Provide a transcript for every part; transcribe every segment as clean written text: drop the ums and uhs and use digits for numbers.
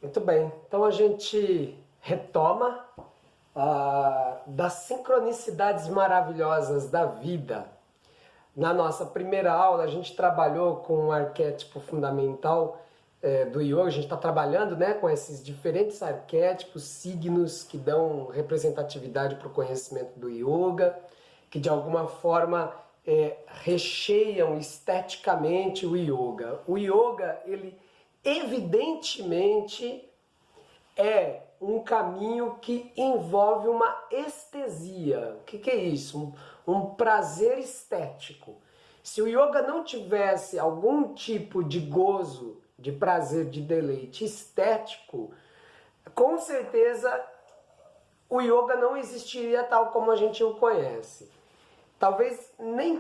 Muito bem, então a gente retoma das sincronicidades maravilhosas da vida. Na nossa primeira aula a gente trabalhou com o arquétipo fundamental do yoga, a gente está trabalhando, né, com esses diferentes arquétipos, signos que dão representatividade para o conhecimento do yoga, que de alguma forma recheiam esteticamente o yoga. O yoga, ele evidentemente é um caminho que envolve uma estesia. O que é isso? Um prazer estético. Se o yoga não tivesse algum tipo de gozo, de prazer, de deleite estético, com certeza o yoga não existiria tal como a gente o conhece. Talvez nem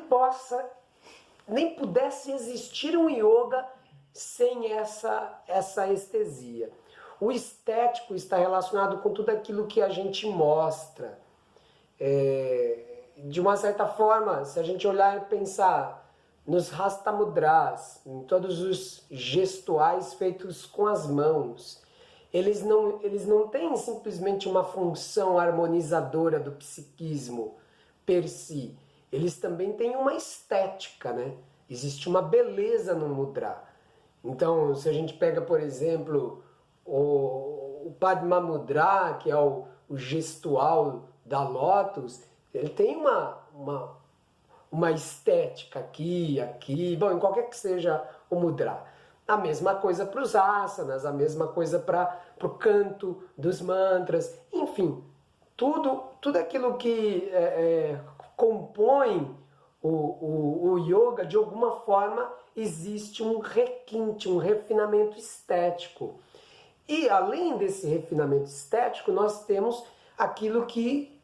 pudesse existir um yoga sem essa estesia. O estético está relacionado com tudo aquilo que a gente mostra. De uma certa forma, se a gente olhar e pensar nos Hastamudras, em todos os gestuais feitos com as mãos, eles não têm simplesmente uma função harmonizadora do psiquismo per si. Eles também têm uma estética, né? Existe uma beleza no mudra. Então, se a gente pega, por exemplo, o Padma Mudra, que é o gestual da Lótus, ele tem uma estética aqui, bom, em qualquer que seja o mudra. A mesma coisa para os asanas, a mesma coisa para o canto dos mantras, enfim, tudo aquilo que compõe o yoga, de alguma forma, existe um requinte, um refinamento estético. E além desse refinamento estético, nós temos aquilo que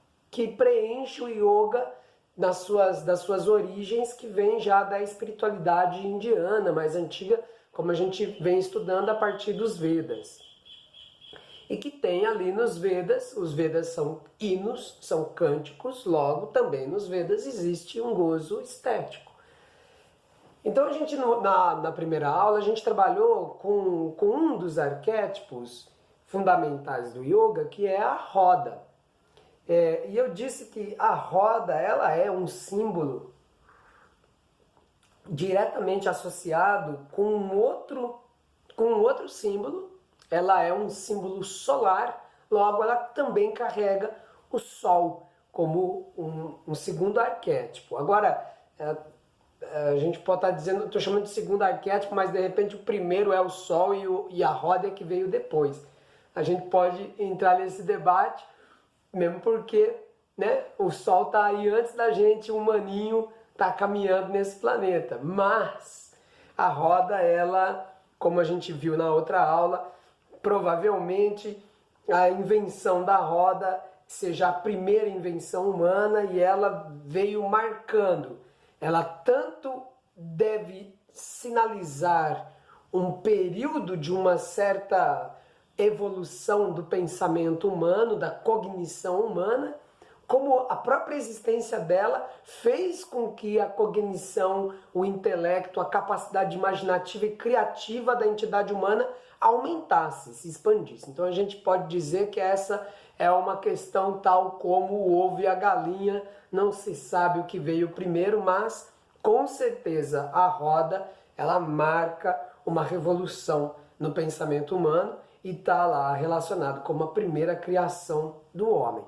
preenche o yoga das suas origens, que vem já da espiritualidade indiana, mais antiga, como a gente vem estudando a partir dos Vedas. E que tem ali nos Vedas, os Vedas são hinos, são cânticos, logo também nos Vedas existe um gozo estético. Então a gente, na primeira aula, a gente trabalhou com um dos arquétipos fundamentais do yoga, que é a roda. E eu disse que a roda, ela é um símbolo diretamente associado com um outro símbolo. Ela é um símbolo solar, logo ela também carrega o Sol como um segundo arquétipo. Agora, a gente pode estar dizendo, estou chamando de segundo arquétipo, mas de repente o primeiro é o Sol e a roda é que veio depois. A gente pode entrar nesse debate, mesmo porque, né, o Sol está aí antes da gente, o humaninho está caminhando nesse planeta. Mas a roda, ela, como a gente viu na outra aula, provavelmente a invenção da roda seja a primeira invenção humana e ela veio marcando. Ela tanto deve sinalizar um período de uma certa evolução do pensamento humano, da cognição humana, como a própria existência dela fez com que a cognição, o intelecto, a capacidade imaginativa e criativa da entidade humana aumentasse, se expandisse. Então a gente pode dizer que essa é uma questão tal como o ovo e a galinha, não se sabe o que veio primeiro, mas com certeza a roda, ela marca uma revolução no pensamento humano e está lá relacionado como a primeira criação do homem.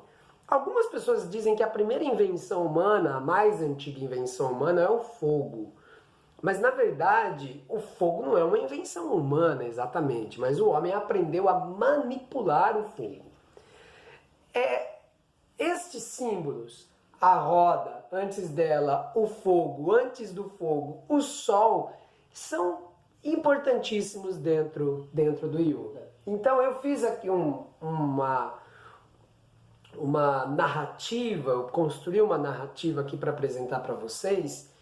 Algumas pessoas dizem que a primeira invenção humana, a mais antiga invenção humana, é o fogo. Mas, na verdade, o fogo não é uma invenção humana exatamente, mas o homem aprendeu a manipular o fogo. Estes símbolos, a roda, antes dela o fogo, antes do fogo o sol, são importantíssimos dentro do yoga. Então eu fiz aqui uma narrativa, eu construí uma narrativa aqui para apresentar para vocês,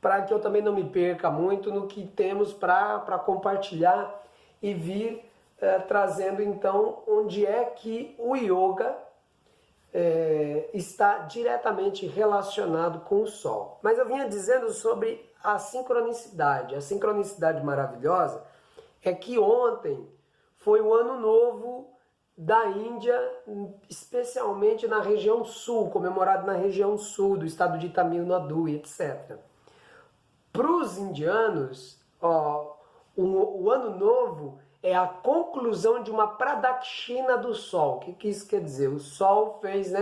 para que eu também não me perca muito no que temos para compartilhar e vir trazendo então onde é que o yoga está diretamente relacionado com o Sol. Mas eu vinha dizendo sobre a sincronicidade. A sincronicidade maravilhosa é que ontem foi o Ano Novo da Índia, especialmente na região sul, comemorado na região sul do estado de Tamil Nadu, etc. Para os indianos, o Ano Novo é a conclusão de uma pradakshina do Sol. O que isso quer dizer? O Sol fez,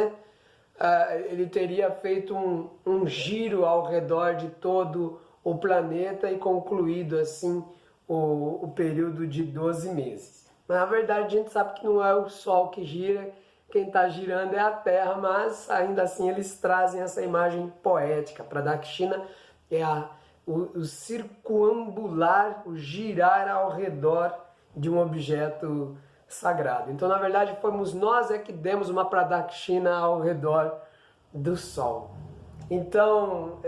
ele teria feito um giro ao redor de todo o planeta e concluído assim o período de 12 meses. Mas na verdade a gente sabe que não é o Sol que gira, quem está girando é a Terra, mas ainda assim eles trazem essa imagem poética. Pradakshina é o circunambular, o girar ao redor de um objeto sagrado. Então, na verdade, fomos nós que demos uma pradakshina ao redor do Sol. Então,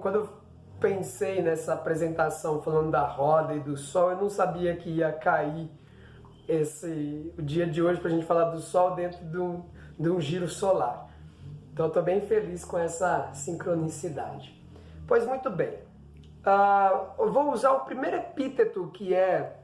quando eu pensei nessa apresentação falando da roda e do Sol, eu não sabia que ia cair o dia de hoje para a gente falar do Sol dentro de um giro solar. Então, eu estou bem feliz com essa sincronicidade. Pois muito bem, eu vou usar o primeiro epíteto que é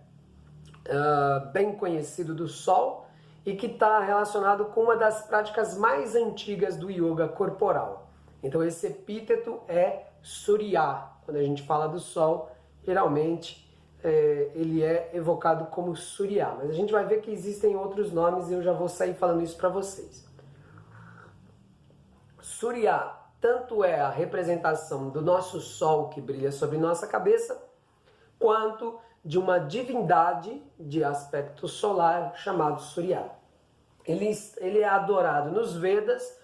bem conhecido do Sol e que está relacionado com uma das práticas mais antigas do yoga corporal. Então esse epíteto é Surya. Quando a gente fala do Sol, geralmente ele é evocado como Surya, mas a gente vai ver que existem outros nomes e eu já vou sair falando isso para vocês. Surya tanto é a representação do nosso Sol que brilha sobre nossa cabeça, quanto de uma divindade de aspecto solar chamado Surya. Ele é adorado nos Vedas,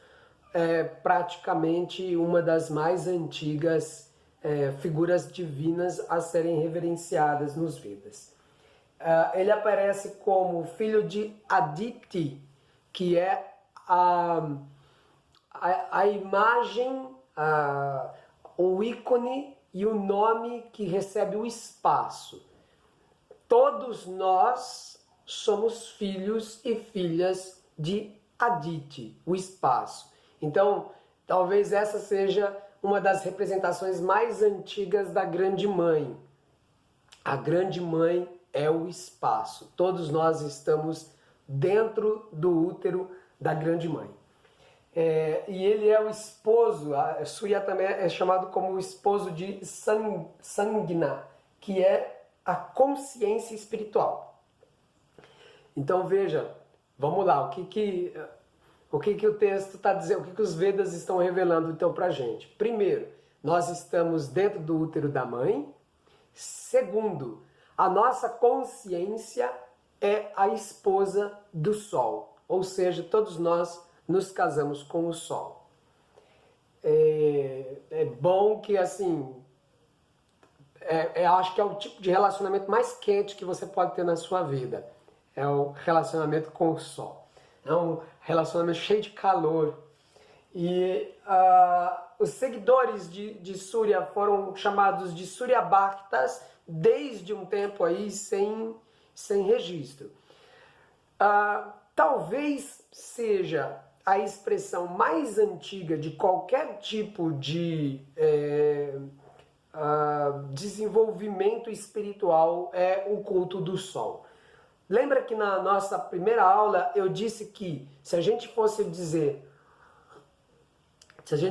praticamente uma das mais antigas figuras divinas a serem reverenciadas nos Vedas. Ele aparece como filho de Aditi, que é a imagem, o ícone e o nome que recebe o espaço. Todos nós somos filhos e filhas de Aditi, o espaço. Então, talvez essa seja uma das representações mais antigas da Grande Mãe. A Grande Mãe é o espaço. Todos nós estamos dentro do útero da Grande Mãe. E ele é o esposo, a Surya também é chamado como o esposo de Sangna, que é a consciência espiritual. Então veja, vamos lá, o que o texto está dizendo, o que os Vedas estão revelando então para a gente? Primeiro, nós estamos dentro do útero da mãe. Segundo, a nossa consciência é a esposa do Sol, ou seja, todos nós nos casamos com o Sol. É bom que assim, acho que é o tipo de relacionamento mais quente que você pode ter na sua vida. É o relacionamento com o Sol. É um relacionamento cheio de calor. E os seguidores de Surya foram chamados de Surya Bhaktas desde um tempo aí sem registro. Talvez seja a expressão mais antiga de qualquer tipo de desenvolvimento espiritual é o culto do Sol. Lembra que na nossa primeira aula eu disse que se a gente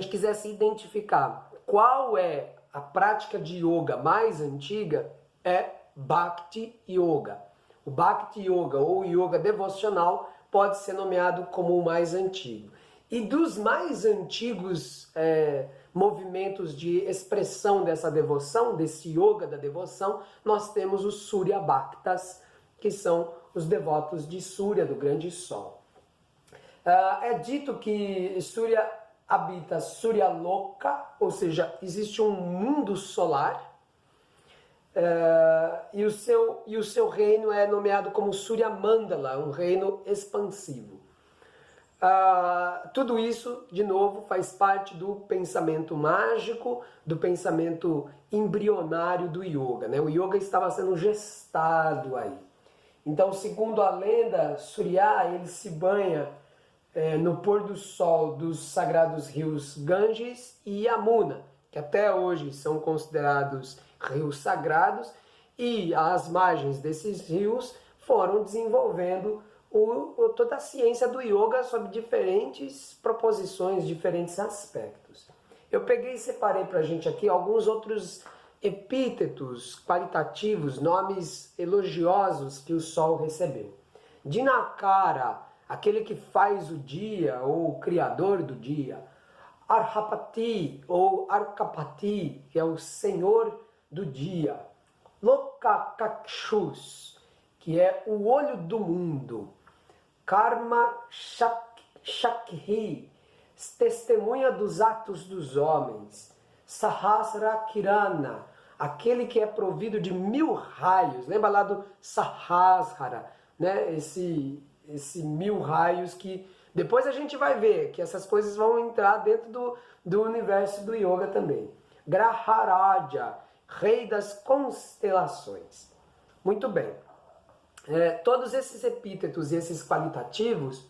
quisesse identificar qual é a prática de yoga mais antiga, é Bhakti Yoga. O Bhakti Yoga ou Yoga devocional pode ser nomeado como o mais antigo. E dos mais antigos movimentos de expressão dessa devoção, desse yoga da devoção, nós temos os Surya Bhaktas, que são os devotos de Surya, do grande Sol. É dito que Surya habita Surya Loka, ou seja, existe um mundo solar, e o seu reino é nomeado como Surya Mandala, um reino expansivo. Tudo isso, de novo, faz parte do pensamento mágico, do pensamento embrionário do yoga, né? O yoga estava sendo gestado aí. Então, segundo a lenda, Surya, ele se banha no pôr do sol dos sagrados rios Ganges e Yamuna, que até hoje são considerados rios sagrados, e as margens desses rios foram desenvolvendo toda a ciência do yoga sob diferentes proposições, diferentes aspectos. Eu peguei e separei para a gente aqui alguns outros epítetos qualitativos, nomes elogiosos que o Sol recebeu. Dinakara, aquele que faz o dia, ou o criador do dia. Arhapati, ou Arkapati, que é o senhor do dia. Lokakakshus, que é o olho do mundo. Karma Shakhi, testemunha dos atos dos homens. Sahasra Kirana, aquele que é provido de 1000 raios. Lembra lá do Sahasrara, né? Esse 1000 raios que depois a gente vai ver que essas coisas vão entrar dentro do universo do yoga também. Graharaja, rei das constelações. Muito bem. Todos esses epítetos e esses qualitativos,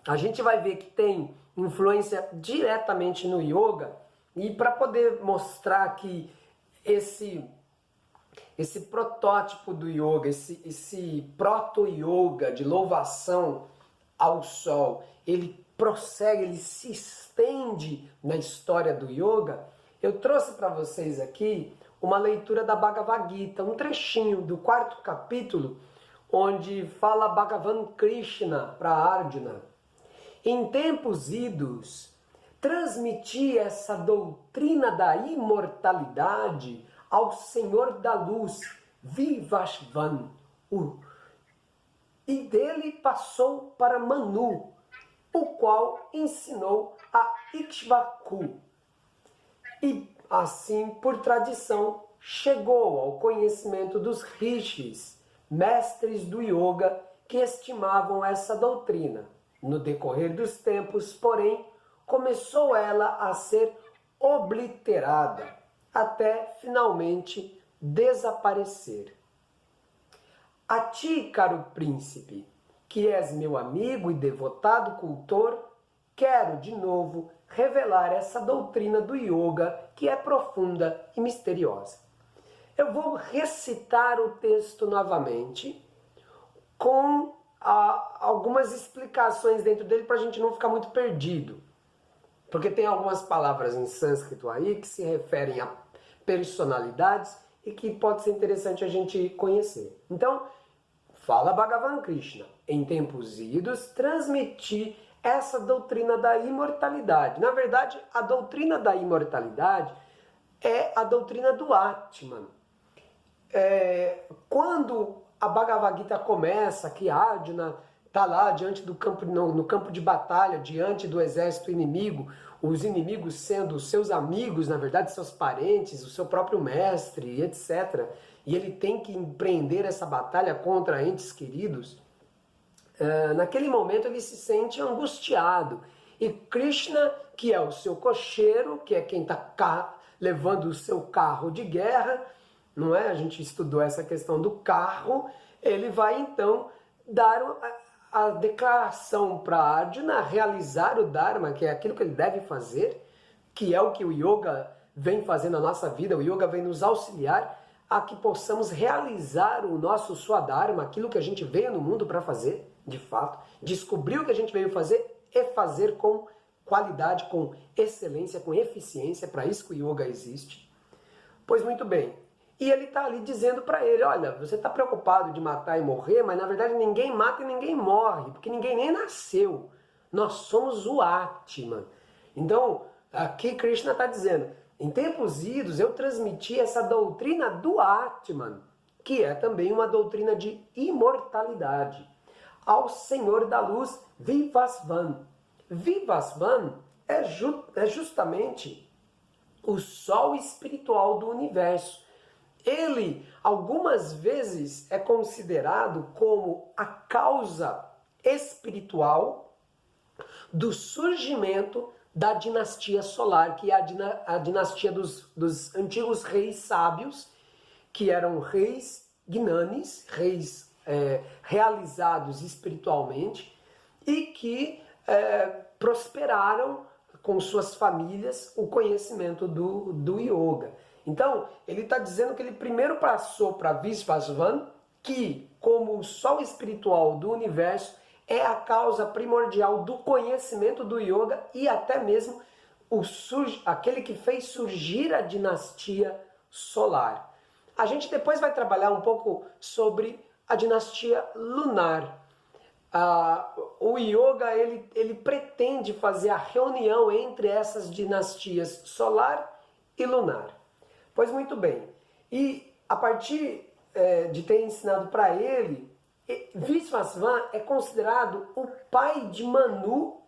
a gente vai ver que tem influência diretamente no yoga, e para poder mostrar que esse protótipo do yoga, esse proto-yoga de louvação ao sol, ele prossegue, ele se estende na história do yoga, eu trouxe para vocês aqui uma leitura da Bhagavad Gita, um trechinho do 4º capítulo, onde fala Bhagavan Krishna para Arjuna. Em tempos idos, transmiti essa doutrina da imortalidade ao Senhor da Luz, Vivasvan, e dele passou para Manu, o qual ensinou a Ikshvaku. E assim, por tradição, chegou ao conhecimento dos rishis, mestres do yoga, que estimavam essa doutrina. No decorrer dos tempos, porém, começou ela a ser obliterada, até finalmente desaparecer. A ti, caro príncipe, que és meu amigo e devotado cultor, quero de novo revelar essa doutrina do yoga que é profunda e misteriosa. Eu vou recitar o texto novamente com algumas explicações dentro dele para a gente não ficar muito perdido. Porque tem algumas palavras em sânscrito aí que se referem a personalidades e que pode ser interessante a gente conhecer. Então, fala Bhagavan Krishna. Em tempos idos, transmiti essa doutrina da imortalidade. Na verdade, a doutrina da imortalidade é a doutrina do Atman. Quando a Bhagavad Gita começa, que Arjuna está lá diante do campo, no campo de batalha, diante do exército inimigo, os inimigos sendo seus amigos, na verdade, seus parentes, o seu próprio mestre, etc. E ele tem que empreender essa batalha contra entes queridos. Naquele momento ele se sente angustiado. E Krishna, que é o seu cocheiro, que é quem está levando o seu carro de guerra, não é? A gente estudou essa questão do carro. Ele vai então dar a declaração para Arjuna, realizar o Dharma, que é aquilo que ele deve fazer, que é o que o yoga vem fazendo na nossa vida. O yoga vem nos auxiliar a que possamos realizar o nosso Swadharma, aquilo que a gente veio no mundo para fazer, de fato, descobrir o que a gente veio fazer e fazer com qualidade, com excelência, com eficiência. Para isso que o yoga existe. Pois muito bem. E ele está ali dizendo para ele, olha, você está preocupado de matar e morrer, mas na verdade ninguém mata e ninguém morre, porque ninguém nem nasceu. Nós somos o Atman. Então, aqui Krishna está dizendo, em tempos idos eu transmiti essa doutrina do Atman, que é também uma doutrina de imortalidade, ao Senhor da Luz, Vivasvan. Vivasvan é justamente o sol espiritual do universo. Ele, algumas vezes, é considerado como a causa espiritual do surgimento da dinastia solar, que é a dinastia dos antigos reis sábios, que eram reis gnanis, reis realizados espiritualmente, e que prosperaram com suas famílias o conhecimento do yoga. Então, ele está dizendo que ele primeiro passou para Vishvasvan, que, como o sol espiritual do universo, é a causa primordial do conhecimento do yoga e até mesmo aquele que fez surgir a dinastia solar. A gente depois vai trabalhar um pouco sobre a dinastia lunar. O yoga ele pretende fazer a reunião entre essas dinastias solar e lunar. Pois muito bem. E a partir de ter ensinado para ele, Vishvasvan é considerado o pai de Manu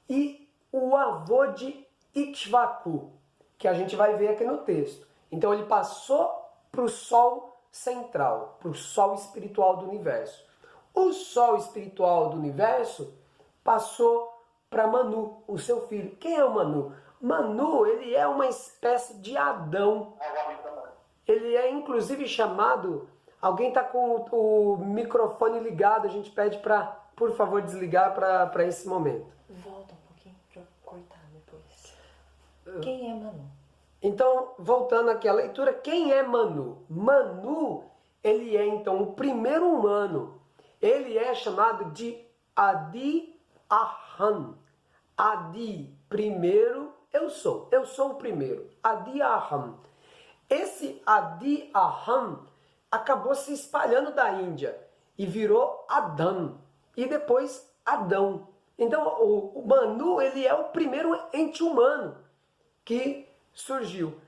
e o avô de Ikshvaku, que a gente vai ver aqui no texto. Então ele passou para o sol central, para o sol espiritual do universo. O sol espiritual do universo passou para Manu, o seu filho. Quem é o Manu? Manu, ele é uma espécie de Adão. Ele é inclusive chamado... Alguém está com o microfone ligado, a gente pede para, por favor, desligar para esse momento. Volta um pouquinho para cortar depois. Quem é Manu? Então, voltando aqui à leitura, quem é Manu? Manu, ele é então o primeiro humano. Ele é chamado de Adi Aham. Adi, primeiro, eu sou o primeiro. Adi Aham. Esse Adi Aham acabou se espalhando da Índia e virou Adam. E depois Adão. Então, o Manu, ele é o primeiro ente humano que surgiu.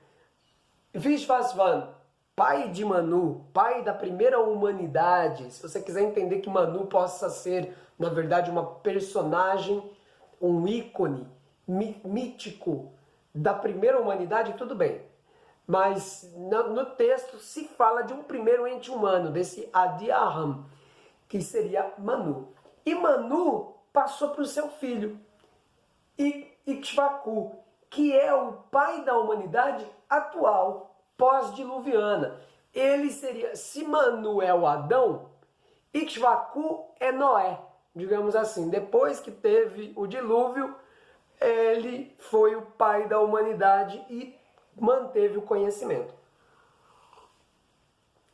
Vishvasvan, pai de Manu, pai da primeira humanidade. Se você quiser entender que Manu possa ser, na verdade, uma personagem, um ícone mítico da primeira humanidade, tudo bem. Mas no texto se fala de um primeiro ente humano, desse Adi Aham, que seria Manu. E Manu passou para o seu filho, Ikshvaku, que é o pai da humanidade atual, pós-diluviana. Ele seria, se Manu é o Adão, Ikshvaku é Noé, digamos assim. Depois que teve o dilúvio, ele foi o pai da humanidade e manteve o conhecimento.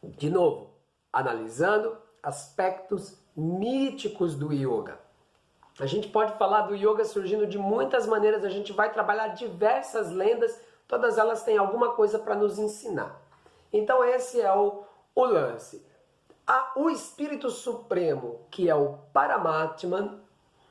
De novo, analisando aspectos míticos do yoga. A gente pode falar do yoga surgindo de muitas maneiras, a gente vai trabalhar diversas lendas, todas elas têm alguma coisa para nos ensinar. Então esse é o lance. O Espírito Supremo, que é o Paramatman,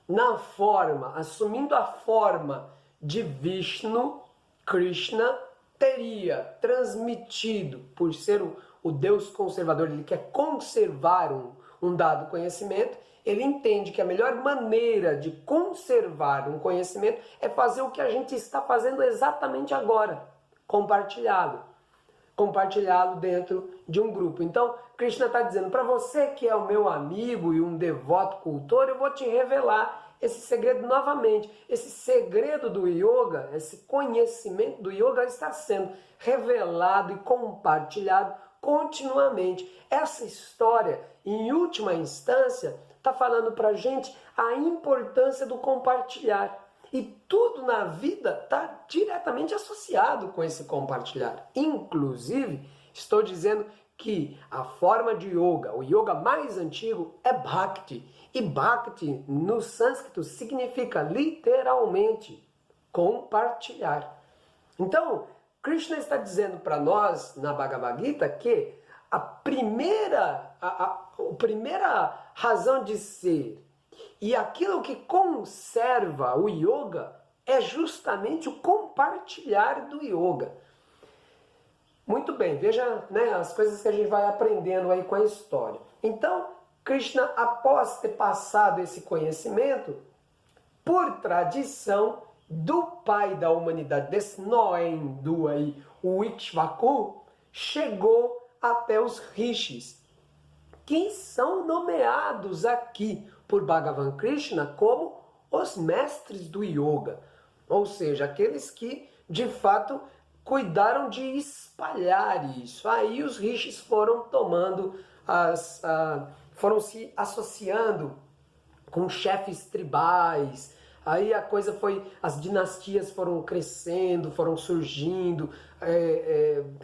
na forma, assumindo a forma de Vishnu, Krishna, teria transmitido, por ser o Deus conservador, ele quer conservar um dado conhecimento, ele entende que a melhor maneira de conservar um conhecimento é fazer o que a gente está fazendo exatamente agora, compartilhá-lo dentro de um grupo. Então, Krishna está dizendo, para você que é o meu amigo e um devoto cultor, eu vou te revelar esse segredo novamente. Esse segredo do yoga, esse conhecimento do yoga está sendo revelado e compartilhado continuamente. Essa história, em última instância, está falando para a gente a importância do compartilhar. E tudo na vida está diretamente associado com esse compartilhar. Inclusive, estou dizendo que a forma de yoga, o yoga mais antigo, é Bhakti. E Bhakti, no sânscrito, significa literalmente compartilhar. Então, Krishna está dizendo para nós, na Bhagavad Gita, que a primeira razão de ser e aquilo que conserva o yoga é justamente o compartilhar do yoga. Muito bem, veja, né, as coisas que a gente vai aprendendo aí com a história. Então, Krishna, após ter passado esse conhecimento, por tradição do pai da humanidade, desse Noé hindu aí, o Ikshvaku, chegou até os rishis, que são nomeados aqui por Bhagavan Krishna como os mestres do yoga, ou seja, aqueles que de fato cuidaram de espalhar isso. Aí os rishis foram tomando foram se associando com chefes tribais. Aí a coisa foi, as dinastias foram crescendo, foram surgindo,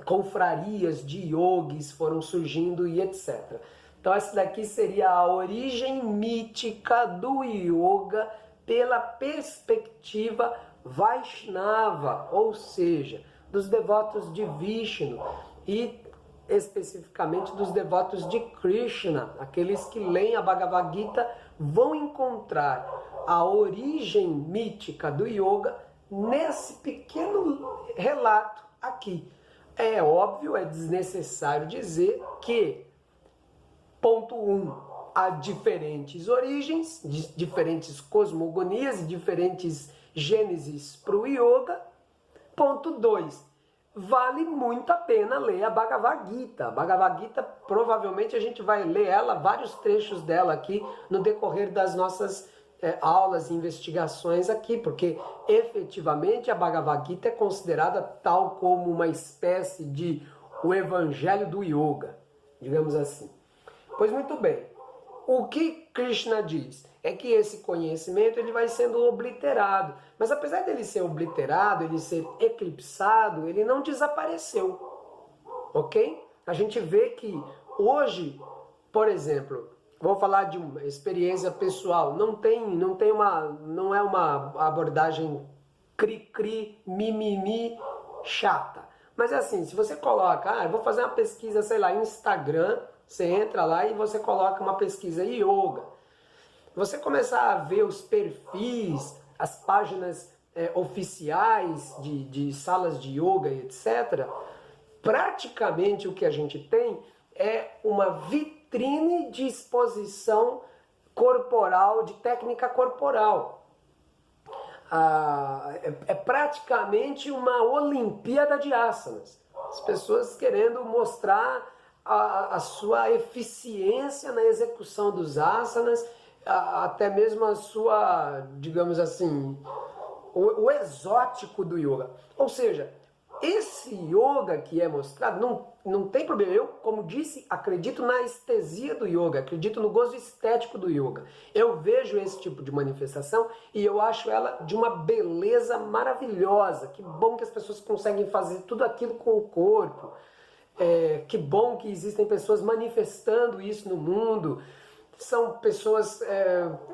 confrarias de yogis foram surgindo e etc. Então essa daqui seria a origem mítica do yoga pela perspectiva Vaishnava, ou seja, dos devotos de Vishnu e especificamente dos devotos de Krishna. Aqueles que leem a Bhagavad Gita vão encontrar a origem mítica do yoga nesse pequeno relato aqui. É óbvio, é desnecessário dizer que, ponto 1, há diferentes origens, diferentes cosmogonias e diferentes gênesis para o yoga. Ponto 2, vale muito a pena ler a Bhagavad Gita. A Bhagavad Gita, provavelmente a gente vai ler ela, vários trechos dela aqui no decorrer das nossas aulas e investigações aqui, porque efetivamente a Bhagavad Gita é considerada tal como uma espécie de o evangelho do yoga, digamos assim. Pois muito bem, o que Krishna diz é que esse conhecimento ele vai sendo obliterado, mas apesar dele ser obliterado, ele ser eclipsado, ele não desapareceu, ok? A gente vê que hoje, por exemplo, vou falar de uma experiência pessoal, não é uma abordagem cri-cri, mimimi, chata. Mas é assim, se você coloca, eu vou fazer uma pesquisa, sei lá, Instagram, você entra lá e você coloca uma pesquisa yoga. Você começar a ver os perfis, as páginas oficiais de salas de yoga, etc., praticamente o que a gente tem é uma vitrine de exposição corporal, de técnica corporal. É praticamente uma Olimpíada de asanas. As pessoas querendo mostrar a sua eficiência na execução dos asanas, até mesmo a sua, digamos assim, o exótico do yoga. Ou seja, esse yoga que é mostrado, não tem problema. Eu, como disse, acredito na estesia do yoga, acredito no gozo estético do yoga. Eu vejo esse tipo de manifestação e eu acho ela de uma beleza maravilhosa. Que bom que as pessoas conseguem fazer tudo aquilo com o corpo. Que bom que existem pessoas manifestando isso no mundo. São pessoas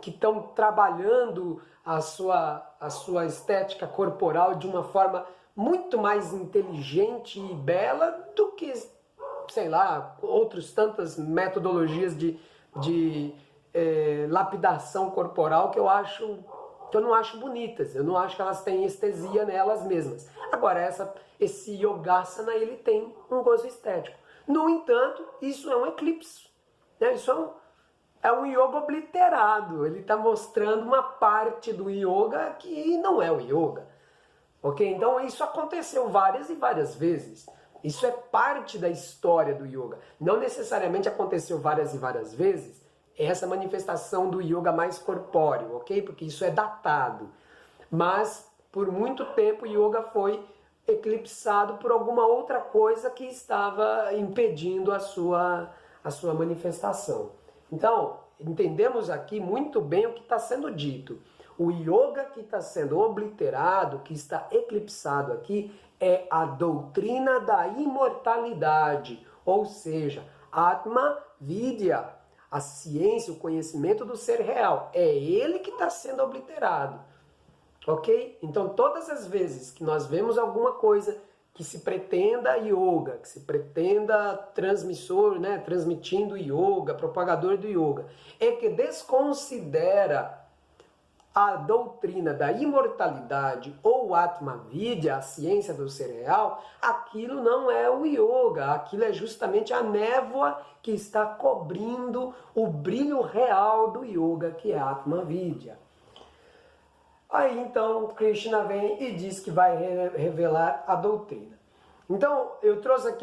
que estão trabalhando a sua estética corporal de uma forma muito mais inteligente e bela do que, sei lá, outras tantas metodologias de lapidação corporal que eu não acho bonitas. Eu não acho que elas têm estesia nelas mesmas. Agora, esse yogasana, ele tem um gozo estético. No entanto, isso é um eclipse. Né? Isso é um yoga obliterado. Ele está mostrando uma parte do yoga que não é o yoga. Ok? Então isso aconteceu várias e várias vezes. Isso é parte da história do yoga. Não necessariamente aconteceu várias e várias vezes essa manifestação do yoga mais corpóreo, ok? Porque isso é datado. Mas por muito tempo o yoga foi eclipsado por alguma outra coisa que estava impedindo a sua manifestação. Então, entendemos aqui muito bem o que está sendo dito. O yoga que está sendo obliterado, que está eclipsado aqui, é a doutrina da imortalidade, ou seja, Atma Vidya, a ciência, o conhecimento do ser real. É ele que está sendo obliterado, ok? Então, todas as vezes que nós vemos alguma coisa que se pretenda yoga, que se pretenda transmissor, né, transmitindo yoga, propagador do yoga, é que desconsidera a doutrina da imortalidade ou Atma Vidya, a ciência do ser real, aquilo não é o yoga, aquilo é justamente a névoa que está cobrindo o brilho real do yoga, que é Atma Vidya. Aí então Krishna vem e diz que vai revelar a doutrina. Então eu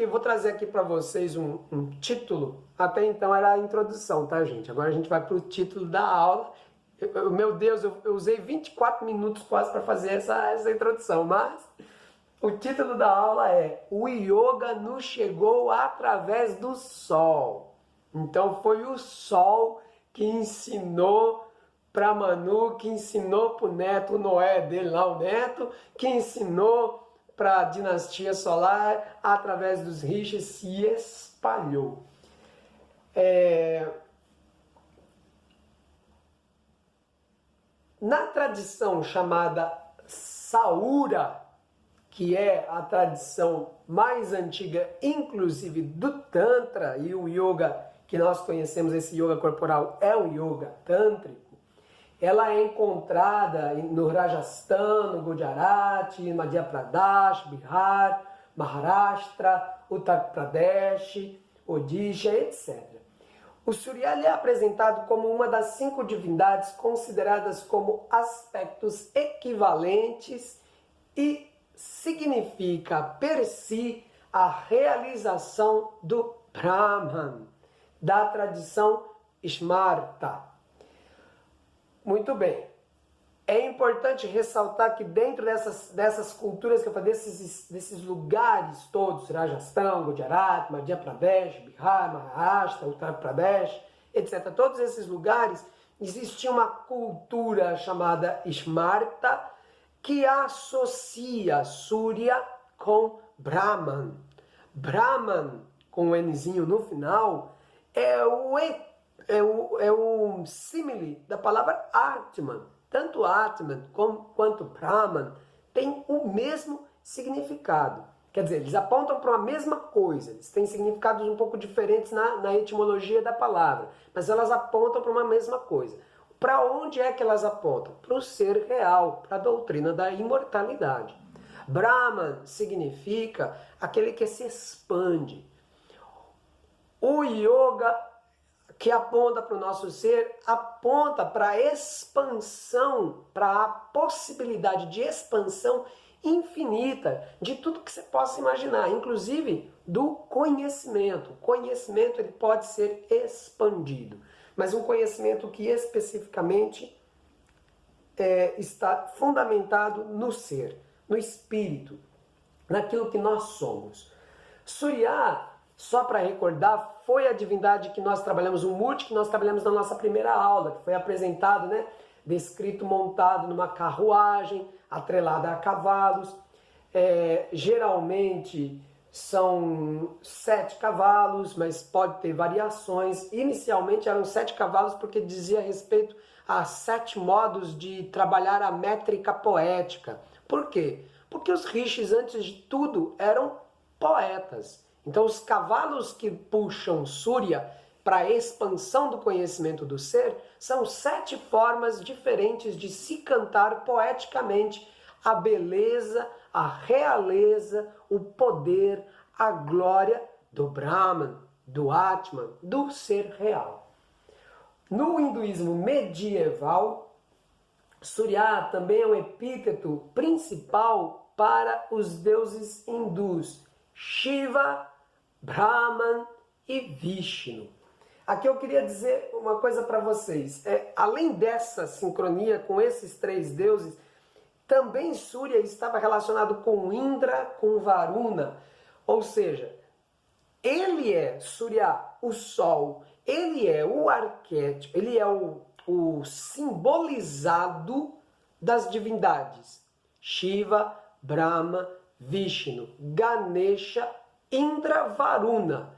vou trazer aqui para vocês um título. Até então era a introdução, tá, gente? Agora a gente vai para o título da aula. Meu Deus, eu usei 24 minutos quase para fazer essa introdução, mas o título da aula é O Yoga nos chegou através do Sol. Então foi o Sol que ensinou para Manu, que ensinou para o neto, o Noé dele lá, o neto, que ensinou para a dinastia solar, através dos rishis, se espalhou. Na tradição chamada Saura, que é a tradição mais antiga, inclusive do Tantra, e o yoga que nós conhecemos, esse yoga corporal, é um yoga tântrico, ela é encontrada no Rajasthan, no Gujarat, Madhya Pradesh, Bihar, Maharashtra, Uttar Pradesh, Odisha, etc. O Surya é apresentado como uma das 5 divindades consideradas como aspectos equivalentes e significa per si a realização do Brahman, da tradição Smarta. Muito bem. É importante ressaltar que dentro dessas culturas que eu falei, desses lugares todos, Rajasthan, Gujarat, Madhya Pradesh, Bihar, Maharashtra, Uttar Pradesh, etc., todos esses lugares, existia uma cultura chamada Smarta que associa Surya com Brahman. Brahman, com o Nzinho no final, é o símile da palavra Atman. Tanto Atman quanto Brahman têm o mesmo significado. Quer dizer, eles apontam para a mesma coisa. Eles têm significados um pouco diferentes na etimologia da palavra, mas elas apontam para uma mesma coisa. Para onde é que elas apontam? Para o ser real, para a doutrina da imortalidade. Brahman significa aquele que se expande. O yoga que aponta para o nosso ser, aponta para a expansão, para a possibilidade de expansão infinita de tudo que você possa imaginar, inclusive do conhecimento. O conhecimento ele pode ser expandido, mas um conhecimento que especificamente está fundamentado no ser, no espírito, naquilo que nós somos. Surya, só para recordar, foi a divindade que nós trabalhamos, o Murti, que nós trabalhamos na nossa primeira aula, que foi apresentado, descrito montado numa carruagem, atrelada a cavalos. Geralmente são 7 cavalos, mas pode ter variações. Inicialmente eram 7 cavalos porque dizia respeito a 7 modos de trabalhar a métrica poética. Por quê? Porque os rishis, antes de tudo, eram poetas. Então, os cavalos que puxam Surya para a expansão do conhecimento do ser são 7 formas diferentes de se cantar poeticamente a beleza, a realeza, o poder, a glória do Brahman, do Atman, do ser real. No hinduísmo medieval, Surya também é um epíteto principal para os deuses hindus, Shiva, Brahman e Vishnu. Aqui eu queria dizer uma coisa para vocês. Além dessa sincronia com esses 3 deuses, também Surya estava relacionado com Indra, com Varuna. Ou seja, ele é Surya, o Sol, ele é o arquétipo, ele é o simbolizado das divindades. Shiva, Brahma, Vishnu, Ganesha, Indra, Varuna.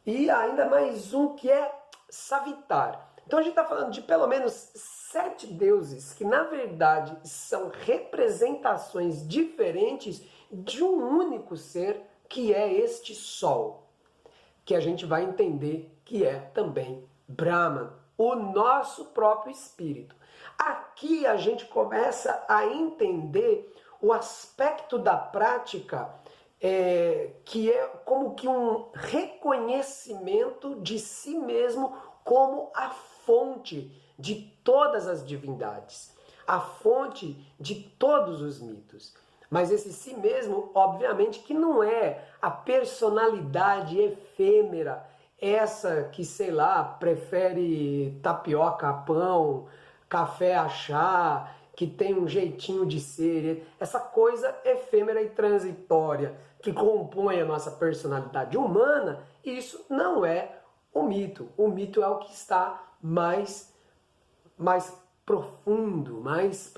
E ainda mais um que é Savitar. Então a gente está falando de pelo menos 7 deuses que na verdade são representações diferentes de um único ser que é este Sol. Que a gente vai entender que é também Brahman, o nosso próprio espírito. Aqui a gente começa a entender o aspecto da prática que é como que um reconhecimento de si mesmo como a fonte de todas as divindades, a fonte de todos os mitos. Mas esse si mesmo, obviamente, que não é a personalidade efêmera, essa que, sei lá, prefere tapioca a pão, café a chá, que tem um jeitinho de ser, essa coisa efêmera e transitória que compõe a nossa personalidade humana. Isso não é o mito. O mito é o que está mais mais profundo, mais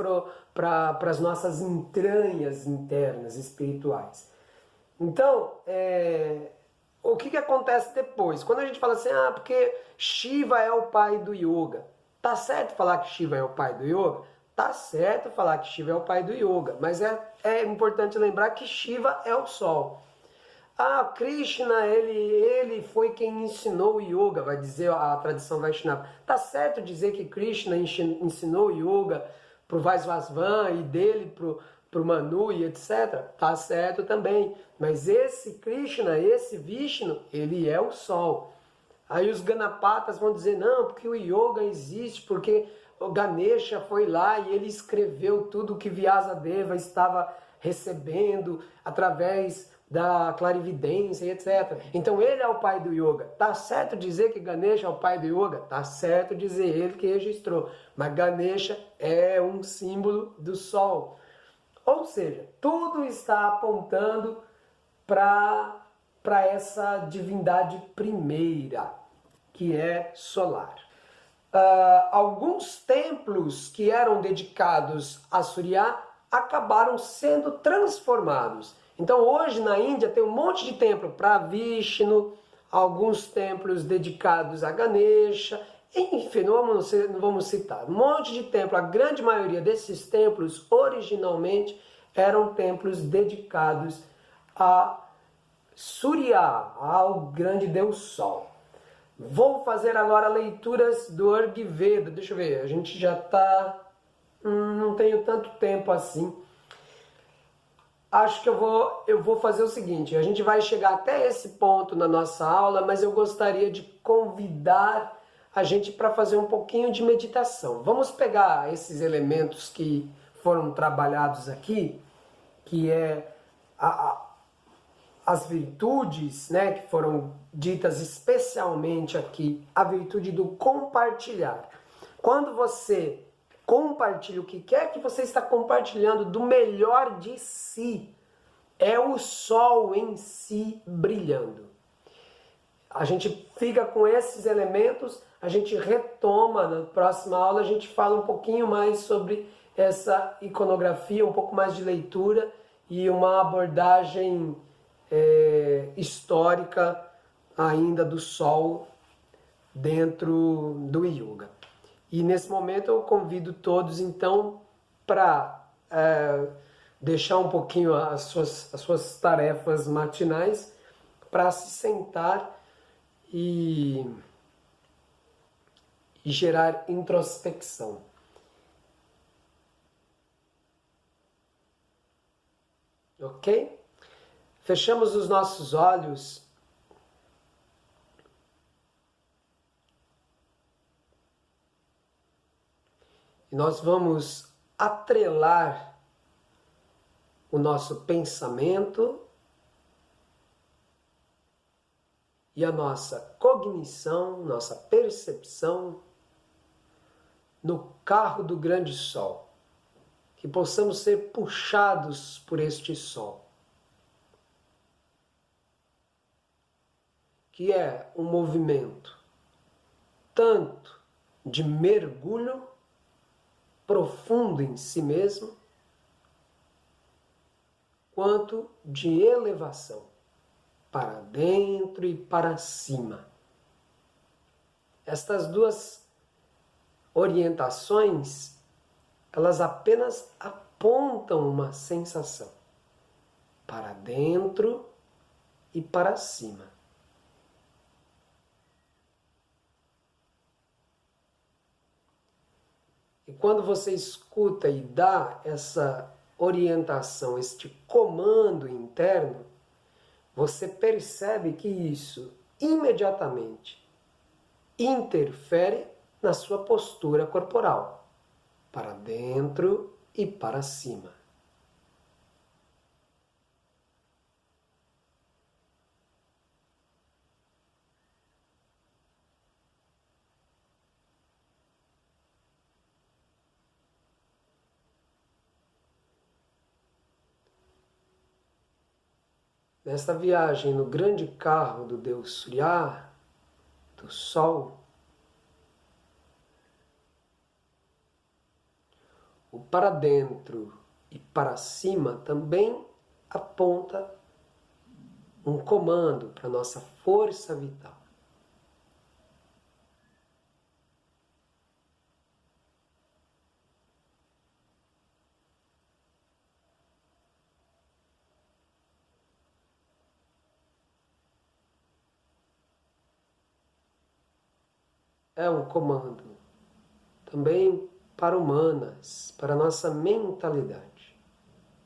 para as nossas entranhas internas espirituais. Então, o que acontece depois? Quando a gente fala assim, porque Shiva é o pai do yoga. Tá certo falar que Shiva é o pai do yoga? Tá certo falar que Shiva é o pai do yoga, mas é importante lembrar que Shiva é o sol. Krishna, ele foi quem ensinou o yoga, vai dizer a tradição Vaishnava. Tá certo dizer que Krishna ensinou o yoga pro Vaisvasvan e dele pro Manu e etc. Tá certo também. Mas esse Krishna, esse Vishnu, ele é o sol. Aí os Ganapatas vão dizer, não, porque o yoga existe, porque o Ganesha foi lá e ele escreveu tudo o que Vyasadeva estava recebendo através da clarividência e etc. Então ele é o pai do yoga. Tá certo dizer que Ganesha é o pai do yoga? Tá certo dizer ele que registrou. Mas Ganesha é um símbolo do sol. Ou seja, tudo está apontando para essa divindade primeira, que é solar. Alguns templos que eram dedicados a Surya acabaram sendo transformados. Então hoje na Índia tem um monte de templo para Vishnu, alguns templos dedicados a Ganesha, enfim, não vamos citar. Um monte de templo, a grande maioria desses templos originalmente eram templos dedicados a Surya, ao grande Deus Sol. Vou fazer agora leituras do Rigveda. Deixa eu ver, a gente já está... não tenho tanto tempo assim. Acho que eu vou fazer o seguinte, a gente vai chegar até esse ponto na nossa aula, mas eu gostaria de convidar a gente para fazer um pouquinho de meditação. Vamos pegar esses elementos que foram trabalhados aqui, que é as virtudes, né, que foram ditas especialmente aqui, a virtude do compartilhar. Quando você compartilha o que quer que você está compartilhando do melhor de si, é o sol em si brilhando. A gente fica com esses elementos, a gente retoma, na próxima aula a gente fala um pouquinho mais sobre essa iconografia, um pouco mais de leitura e uma abordagem histórica ainda do sol dentro do yoga. E nesse momento eu convido todos então para deixar um pouquinho as suas tarefas matinais para se sentar e gerar introspecção. Ok? Fechamos os nossos olhos e nós vamos atrelar o nosso pensamento e a nossa cognição, nossa percepção no carro do grande sol, que possamos ser puxados por este sol, que é um movimento tanto de mergulho profundo em si mesmo, quanto de elevação para dentro e para cima. Estas duas orientações, elas apenas apontam uma sensação para dentro e para cima. E quando você escuta e dá essa orientação, este comando interno, você percebe que isso imediatamente interfere na sua postura corporal, para dentro e para cima. Nesta viagem no grande carro do Deus Surya, do Sol, O para dentro e para cima também aponta um comando para nossa força vital. É um comando também para humanas, para nossa mentalidade,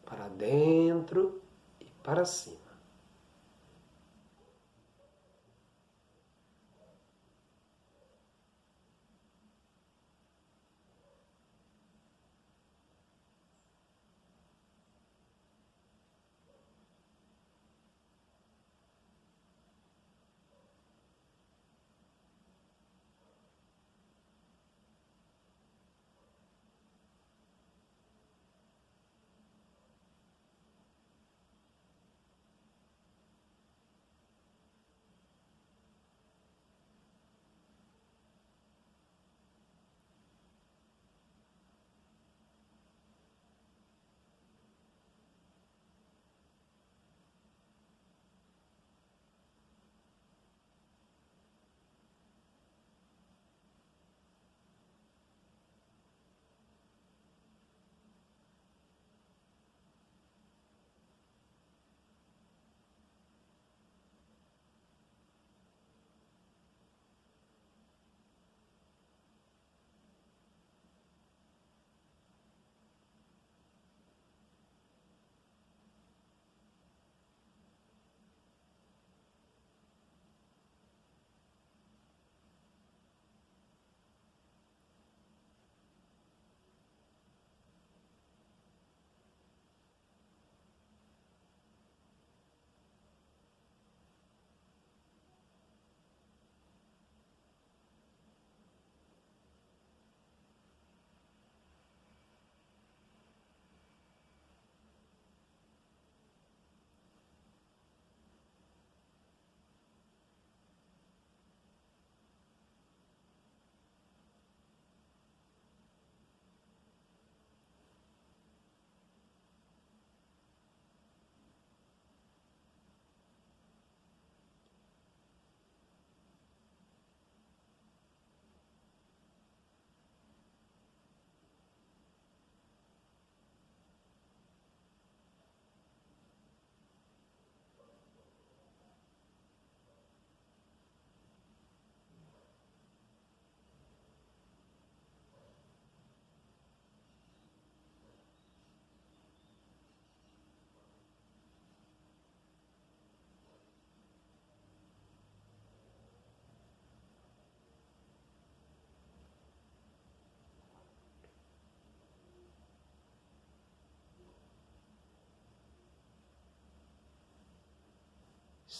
para dentro e para cima.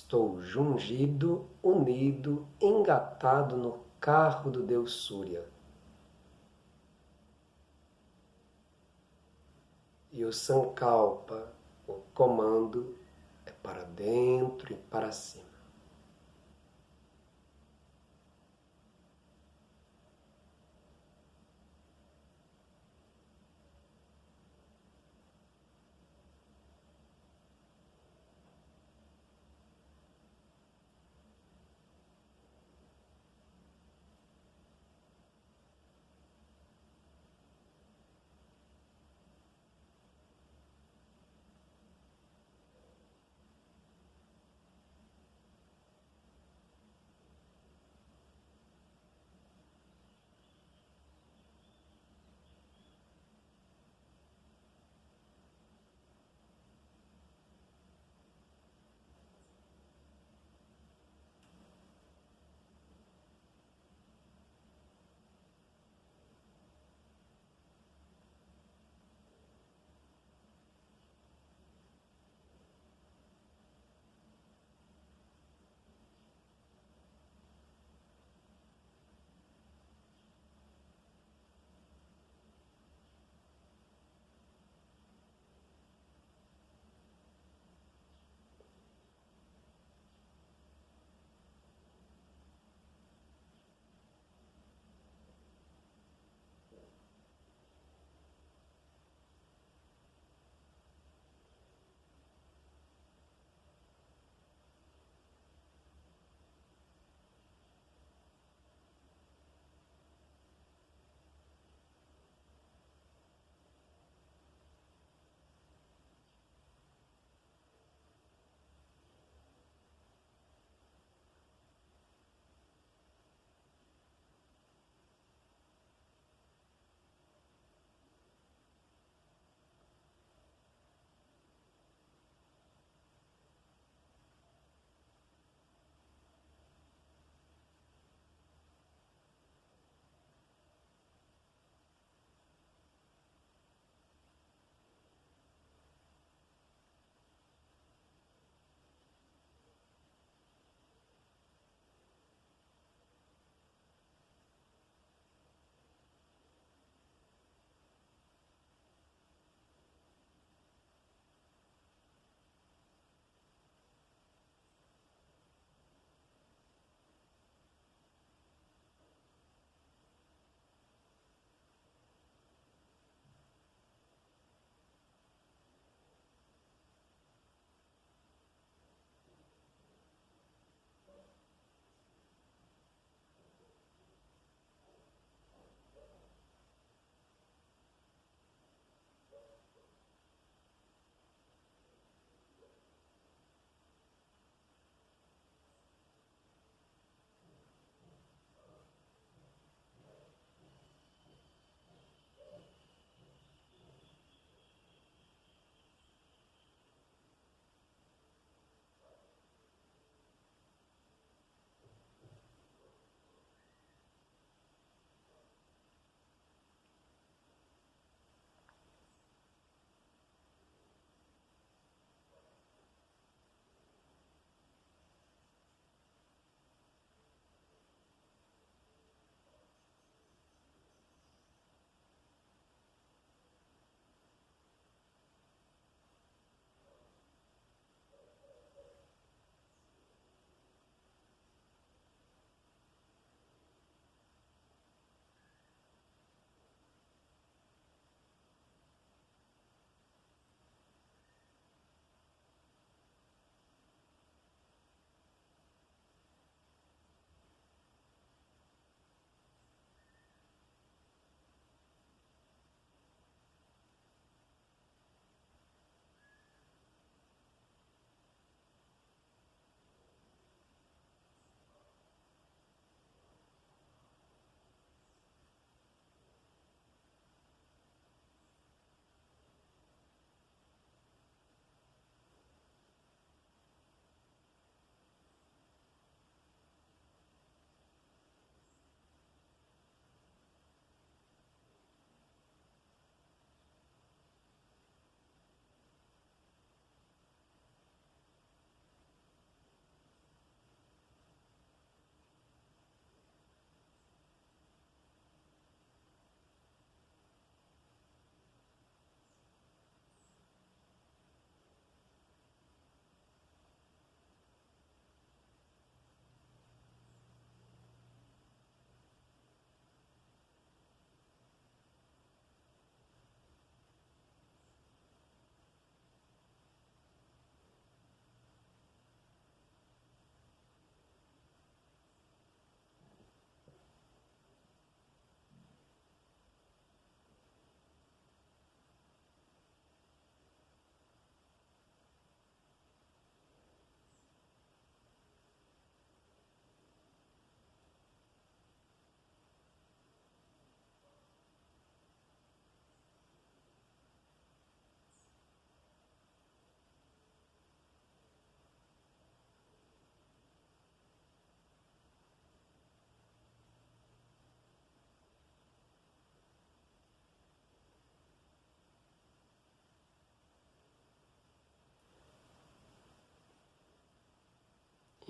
Estou jungido, unido, engatado no carro do Deus Surya. E o Sankalpa, o comando, é para dentro e para cima.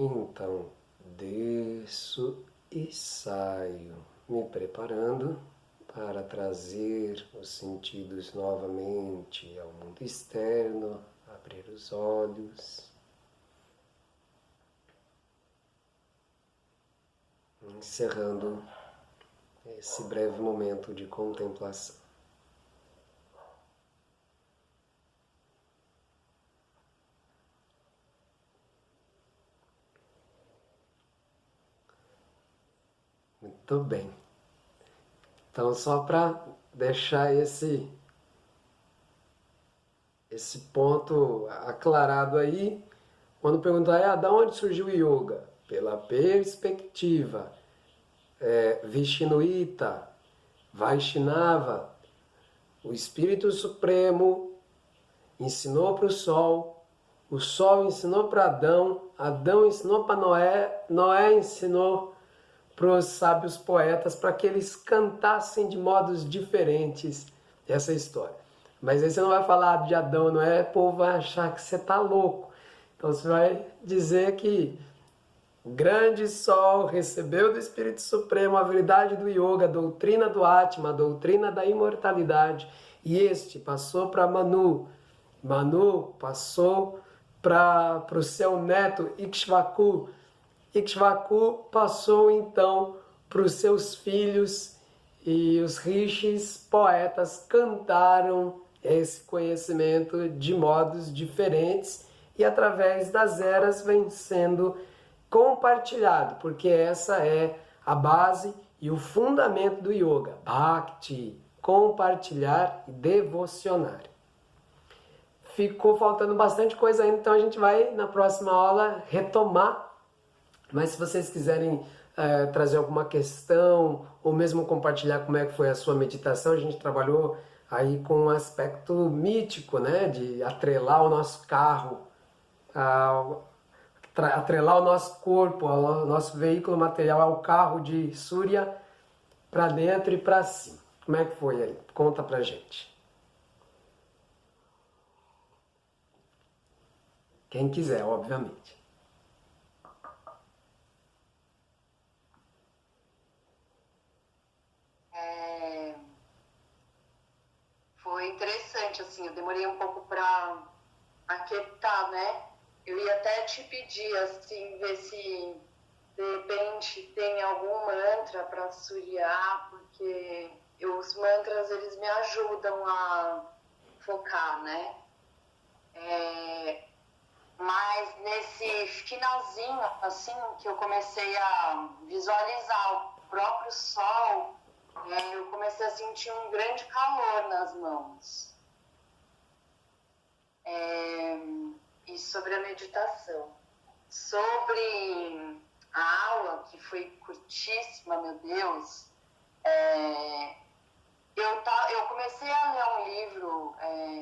Então, desço e saio, me preparando para trazer os sentidos novamente ao mundo externo, abrir os olhos, encerrando esse breve momento de contemplação. Muito bem. Então, só para deixar esse ponto aclarado aí, quando perguntar, da onde surgiu o yoga? Pela perspectiva Vishnuíta, Vaishnava, o Espírito Supremo ensinou para o Sol ensinou para Adão, Adão ensinou para Noé, Noé ensinou para os sábios poetas, para que eles cantassem de modos diferentes essa história. Mas aí você não vai falar de Adão, Noé, o povo vai achar que você está louco. Então você vai dizer que o grande Sol recebeu do Espírito Supremo a verdade do Yoga, a doutrina do Atma, a doutrina da imortalidade, e este passou para Manu. Manu passou para o seu neto Ikshvaku. Ikshvaku passou então para os seus filhos, e os rishis, poetas, cantaram esse conhecimento de modos diferentes e através das eras vem sendo compartilhado, porque essa é a base e o fundamento do yoga, bhakti, compartilhar e devocionar. Ficou faltando bastante coisa ainda, então a gente vai na próxima aula retomar. Mas se vocês quiserem trazer alguma questão ou mesmo compartilhar como é que foi a sua meditação, a gente trabalhou aí com um aspecto mítico, né, de atrelar o nosso carro, atrelar o nosso corpo, o nosso veículo material ao carro de Surya para dentro e para cima. Como é que foi aí? Conta pra gente. Quem quiser, obviamente. Foi interessante, assim, eu demorei um pouco para aquietar, né? Eu ia até te pedir, assim, ver se de repente tem algum mantra para suriar, porque os mantras, eles me ajudam a focar, né? Mas nesse finalzinho, assim, que eu comecei a visualizar o próprio sol, eu comecei a sentir um grande calor nas mãos. E sobre a meditação. Sobre a aula, que foi curtíssima, meu Deus, eu comecei a ler um livro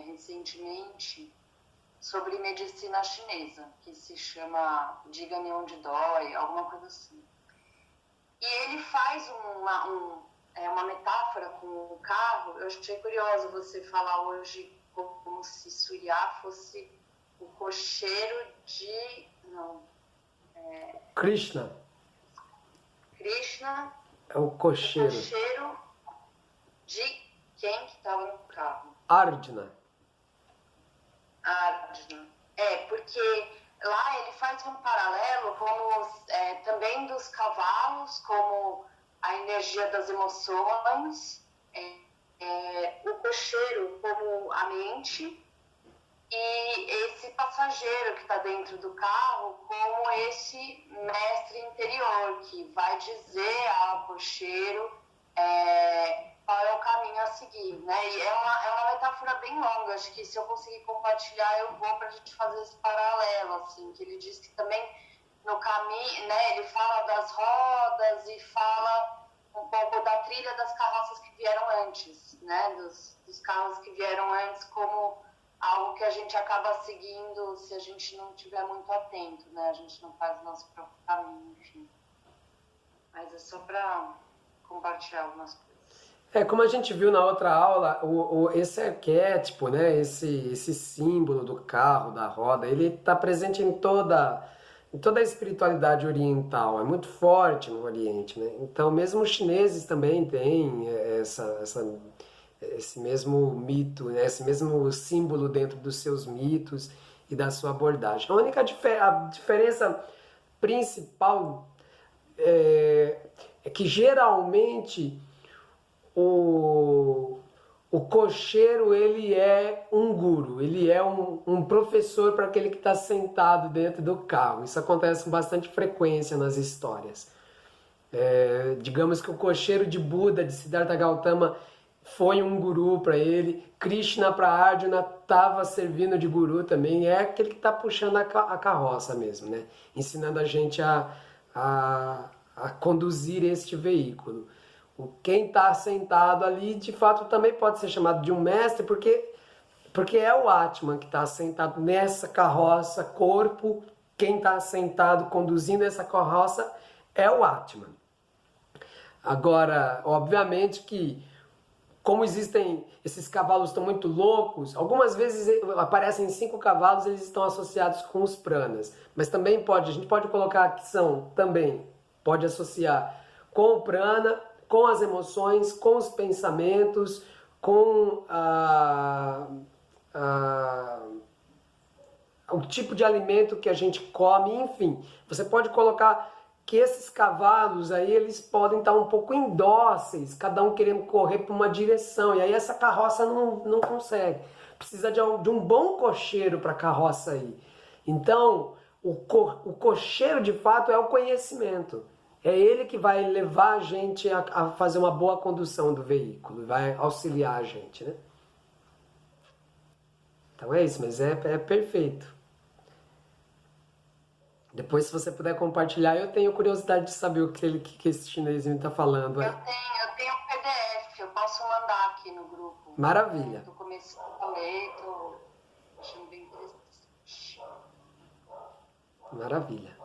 recentemente sobre medicina chinesa, que se chama Diga-me Onde Dói, alguma coisa assim. E ele faz uma metáfora com o carro. Eu achei curioso você falar hoje como se suriar fosse o cocheiro de... Krishna. Krishna. É o cocheiro. O cocheiro de quem que estava no carro? Arjuna. Arjuna. Porque lá ele faz um paralelo como também dos cavalos, como a energia das emoções, o cocheiro como a mente, e esse passageiro que está dentro do carro como esse mestre interior que vai dizer ao cocheiro qual é o caminho a seguir, né? E é uma metáfora bem longa, acho que se eu conseguir compartilhar eu vou para a gente fazer esse paralelo, assim, que ele diz que também no caminho, né, ele fala das rodas e fala um pouco da trilha das carroças que vieram antes, né, dos carros que vieram antes, como algo que a gente acaba seguindo se a gente não estiver muito atento, né, a gente não faz o nosso próprio caminho, enfim. Mas é só para compartilhar algumas coisas. Como a gente viu na outra aula, esse arquétipo, né, esse símbolo do carro, da roda, ele está presente em toda toda a espiritualidade oriental é muito forte no Oriente, né? Então, mesmo os chineses também têm esse mesmo mito, né? Esse mesmo símbolo dentro dos seus mitos e da sua abordagem. A diferença principal é que geralmente o, o cocheiro ele é um guru, ele é um professor para aquele que está sentado dentro do carro. Isso acontece com bastante frequência nas histórias. Digamos que o cocheiro de Buda, de Siddhartha Gautama, foi um guru para ele. Krishna para Arjuna estava servindo de guru também. É aquele que está puxando a carroça mesmo, né? Ensinando a gente a conduzir este veículo. Quem está sentado ali, de fato, também pode ser chamado de um mestre, porque é o Atman que está sentado nessa carroça, corpo. Quem está sentado conduzindo essa carroça é o Atman. Agora, obviamente que, como existem, esses cavalos estão muito loucos, algumas vezes aparecem 5 cavalos, eles estão associados com os pranas. Mas também a gente pode colocar que pode associar com o prana, com as emoções, com os pensamentos, com o tipo de alimento que a gente come, enfim. Você pode colocar que esses cavalos aí, eles podem estar um pouco indóceis, cada um querendo correr para uma direção, e aí essa carroça não consegue. Precisa de um bom cocheiro para a carroça ir. Então, o cocheiro de fato é o conhecimento. É ele que vai levar a gente a fazer uma boa condução do veículo, vai auxiliar a gente, né? Então é isso, mas é perfeito. Depois, se você puder compartilhar, eu tenho curiosidade de saber o que esse chinesinho está falando. Eu tenho um PDF, eu posso mandar aqui no grupo. Maravilha. Estou começando a ler, estou achando bem interessante. Maravilha.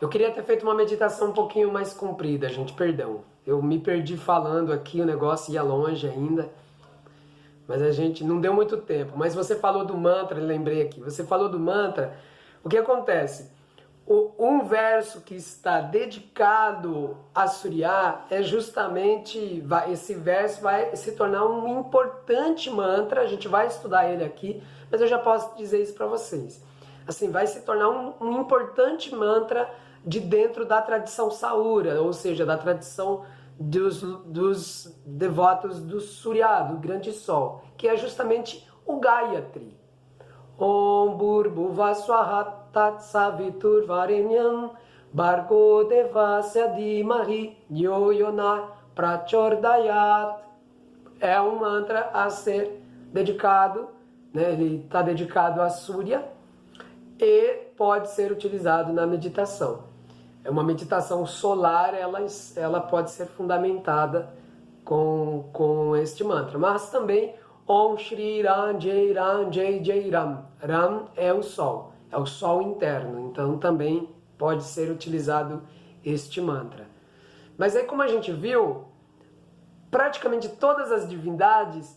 Eu queria ter feito uma meditação um pouquinho mais comprida, gente, perdão. Eu me perdi falando aqui, o negócio ia longe ainda. Mas a gente não deu muito tempo. Mas você falou do mantra, lembrei aqui. Você falou do mantra. O que acontece? Um verso que está dedicado a Surya é justamente, esse verso vai se tornar um importante mantra. A gente vai estudar ele aqui, mas eu já posso dizer isso para vocês. Assim, vai se tornar um importante mantra de dentro da tradição Saura, ou seja, da tradição dos devotos do Surya, do grande sol, que é justamente o Gayatri. Om Bhurbhuva Swaha Tat Savitur Varenyam Bhargo Devasya Dhimahi Yo Yona Prachodayat. É um mantra a ser dedicado, né? Ele está dedicado a Surya e pode ser utilizado na meditação. É uma meditação solar, ela pode ser fundamentada com este mantra. Mas também Om Shri Ram Jai Jai Ram. Ram é o sol interno. Então também pode ser utilizado este mantra. Mas aí, como a gente viu, praticamente todas as divindades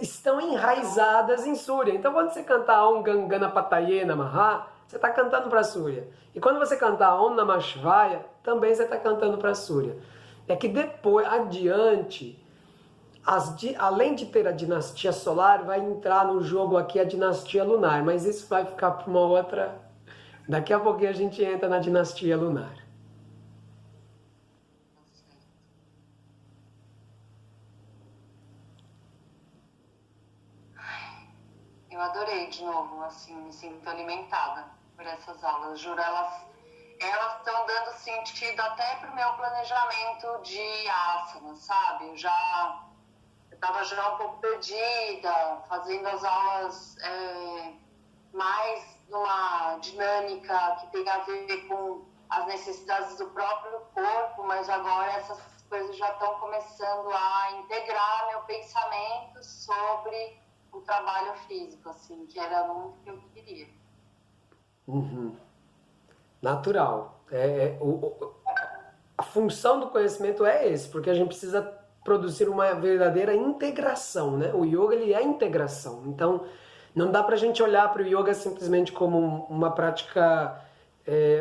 estão enraizadas em Surya. Então quando você cantar Om Ganganapataye Namaha, você está cantando para Surya. E quando você cantar Om Namah Shivaya, também você está cantando para Surya. É que depois, adiante, além de ter a dinastia solar, vai entrar no jogo aqui a dinastia lunar. Mas isso vai ficar para uma outra... Daqui a pouquinho a gente entra na dinastia lunar. Eu adorei de novo, assim, me sinto alimentada por essas aulas. Juro, elas estão dando sentido até pro meu planejamento de asana, sabe? Eu estava já um pouco perdida, fazendo as aulas mais numa dinâmica que tem a ver com as necessidades do próprio corpo, mas agora essas coisas já estão começando a integrar meu pensamento sobre o trabalho físico, assim, que era muito o que eu queria. Uhum. Natural. A função do conhecimento é esse, porque a gente precisa produzir uma verdadeira integração, né? O yoga, ele é integração. Então, não dá pra gente olhar para o yoga simplesmente como uma prática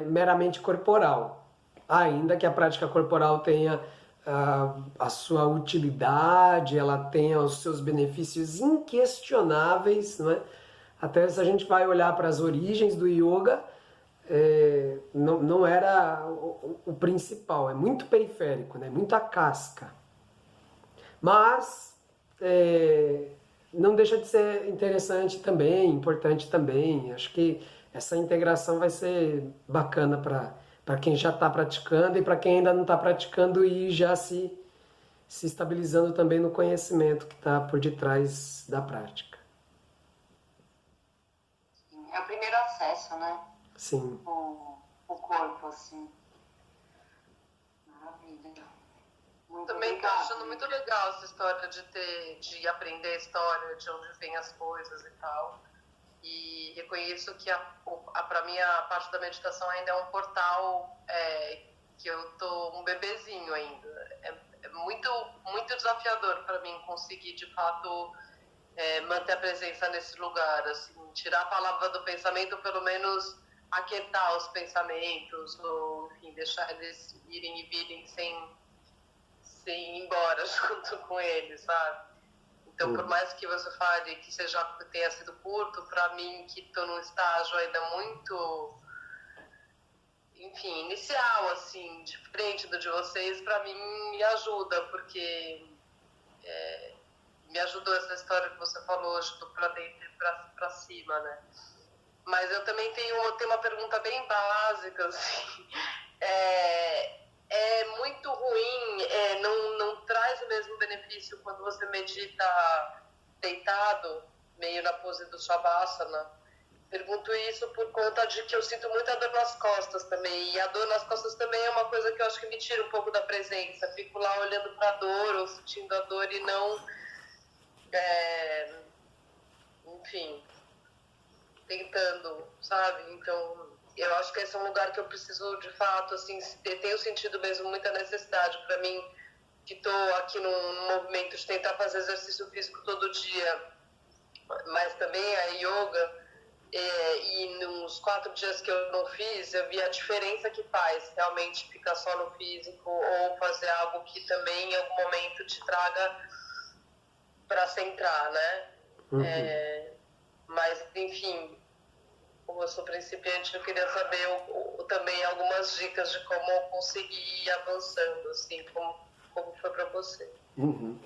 meramente corporal. Ainda que a prática corporal tenha a sua utilidade, ela tenha os seus benefícios inquestionáveis, não é? Até se a gente vai olhar para as origens do yoga, não era o principal, é muito periférico, né? Muito a casca. Mas não deixa de ser interessante também, importante também. Acho que essa integração vai ser bacana para quem já está praticando e para quem ainda não está praticando e já se estabilizando também no conhecimento que está por detrás da prática. É o primeiro acesso, né? Sim. O corpo, assim. Maravilha. Muito Também tô obrigada. achando muito legal essa história de aprender a história, de onde vêm as coisas e tal. E reconheço que para mim a parte da meditação ainda é um portal que eu tô um bebezinho ainda. É muito, muito desafiador para mim conseguir de fato manter a presença nesse lugar, assim, tirar a palavra do pensamento, pelo menos aquietar os pensamentos, ou enfim, deixar eles irem e virem sem ir embora junto com eles, sabe? Então, por mais que você fale que tenha sido curto, para mim, que estou num estágio ainda muito, enfim, inicial, assim, diferente do de vocês, para mim me ajuda, porque me ajudou essa história que você falou hoje, do pra dentro e pra cima, né? Mas eu também tenho uma pergunta bem básica, assim. É muito ruim, não traz o mesmo benefício quando você medita deitado, meio na pose do Shavasana. Pergunto isso por conta de que eu sinto muita dor nas costas também, e a dor nas costas também é uma coisa que eu acho que me tira um pouco da presença. Fico lá olhando para a dor, ou sentindo a dor e não, enfim, tentando, sabe? Então, eu acho que esse é um lugar que eu preciso, de fato, assim, tenho sentido mesmo muita necessidade para mim, que estou aqui num movimento de tentar fazer exercício físico todo dia, mas também a yoga, e nos 4 dias que eu não fiz, eu vi a diferença que faz realmente ficar só no físico ou fazer algo que também em algum momento te traga para centrar, né? Uhum. Mas, enfim, como eu sou principiante, eu queria saber também algumas dicas de como conseguir ir avançando, assim, como foi para você. Uhum.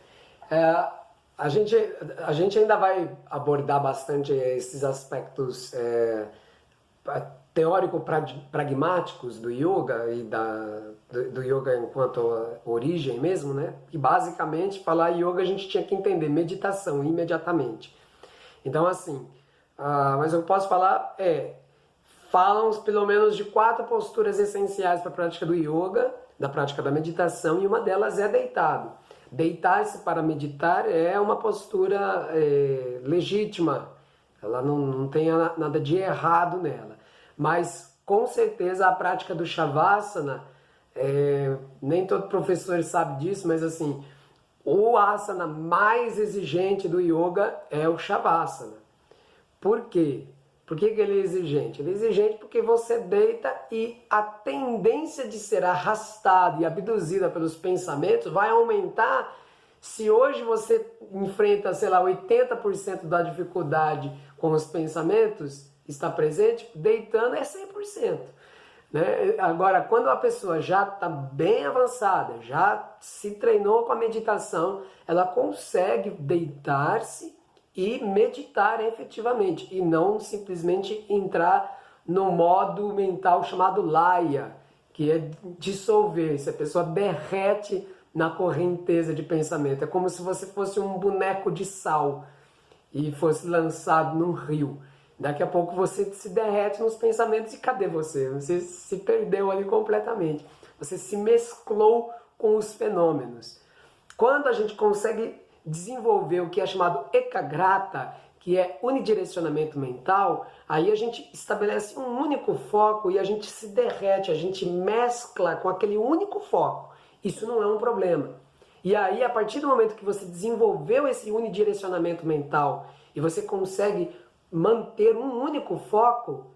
A gente ainda vai abordar bastante esses aspectos teórico-pragmáticos do yoga e do yoga enquanto origem mesmo, né? E basicamente, falar yoga a gente tinha que entender meditação imediatamente. Então, assim, mas eu posso falar, falam pelo menos de 4 posturas essenciais para a prática do yoga, da prática da meditação, e uma delas é deitado. Deitar-se para meditar é uma postura legítima, ela não tem nada de errado nela. Mas, com certeza, a prática do Shavasana, nem todo professor sabe disso, mas assim, o asana mais exigente do yoga é o Shavasana. Por quê? Por que ele é exigente? Ele é exigente porque você deita e a tendência de ser arrastada e abduzida pelos pensamentos vai aumentar. Se hoje você enfrenta, sei lá, 80% da dificuldade com os pensamentos, está presente, deitando é 100%. Né? Agora, quando a pessoa já está bem avançada, já se treinou com a meditação, ela consegue deitar-se e meditar efetivamente, e não simplesmente entrar no modo mental chamado laya, que é dissolver, se a pessoa derrete na correnteza de pensamento. É como se você fosse um boneco de sal e fosse lançado num rio. Daqui a pouco você se derrete nos pensamentos e cadê você? Você se perdeu ali completamente. Você se mesclou com os fenômenos. Quando a gente consegue desenvolver o que é chamado ekagrata, que é unidirecionamento mental, aí a gente estabelece um único foco e a gente se derrete, a gente mescla com aquele único foco. Isso não é um problema. E aí, a partir do momento que você desenvolveu esse unidirecionamento mental e você consegue manter um único foco,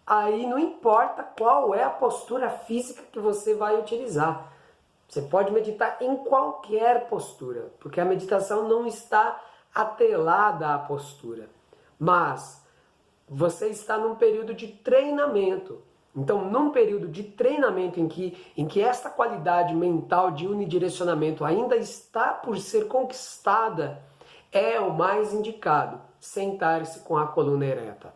aí não importa qual é a postura física que você vai utilizar. Você pode meditar em qualquer postura, porque a meditação não está atrelada à postura. Mas você está num período de treinamento. Então, num período de treinamento em que esta qualidade mental de unidirecionamento ainda está por ser conquistada, é o mais indicado, sentar-se com a coluna ereta.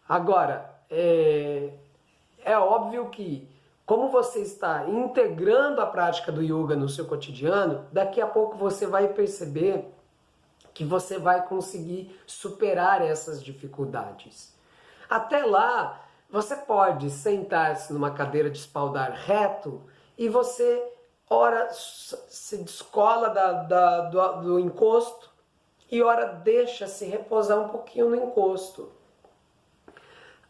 Agora, é óbvio que, como você está integrando a prática do yoga no seu cotidiano, daqui a pouco você vai perceber que você vai conseguir superar essas dificuldades. Até lá, você pode sentar-se numa cadeira de espaldar reto e você, ora, se descola do encosto e ora deixa-se repousar um pouquinho no encosto.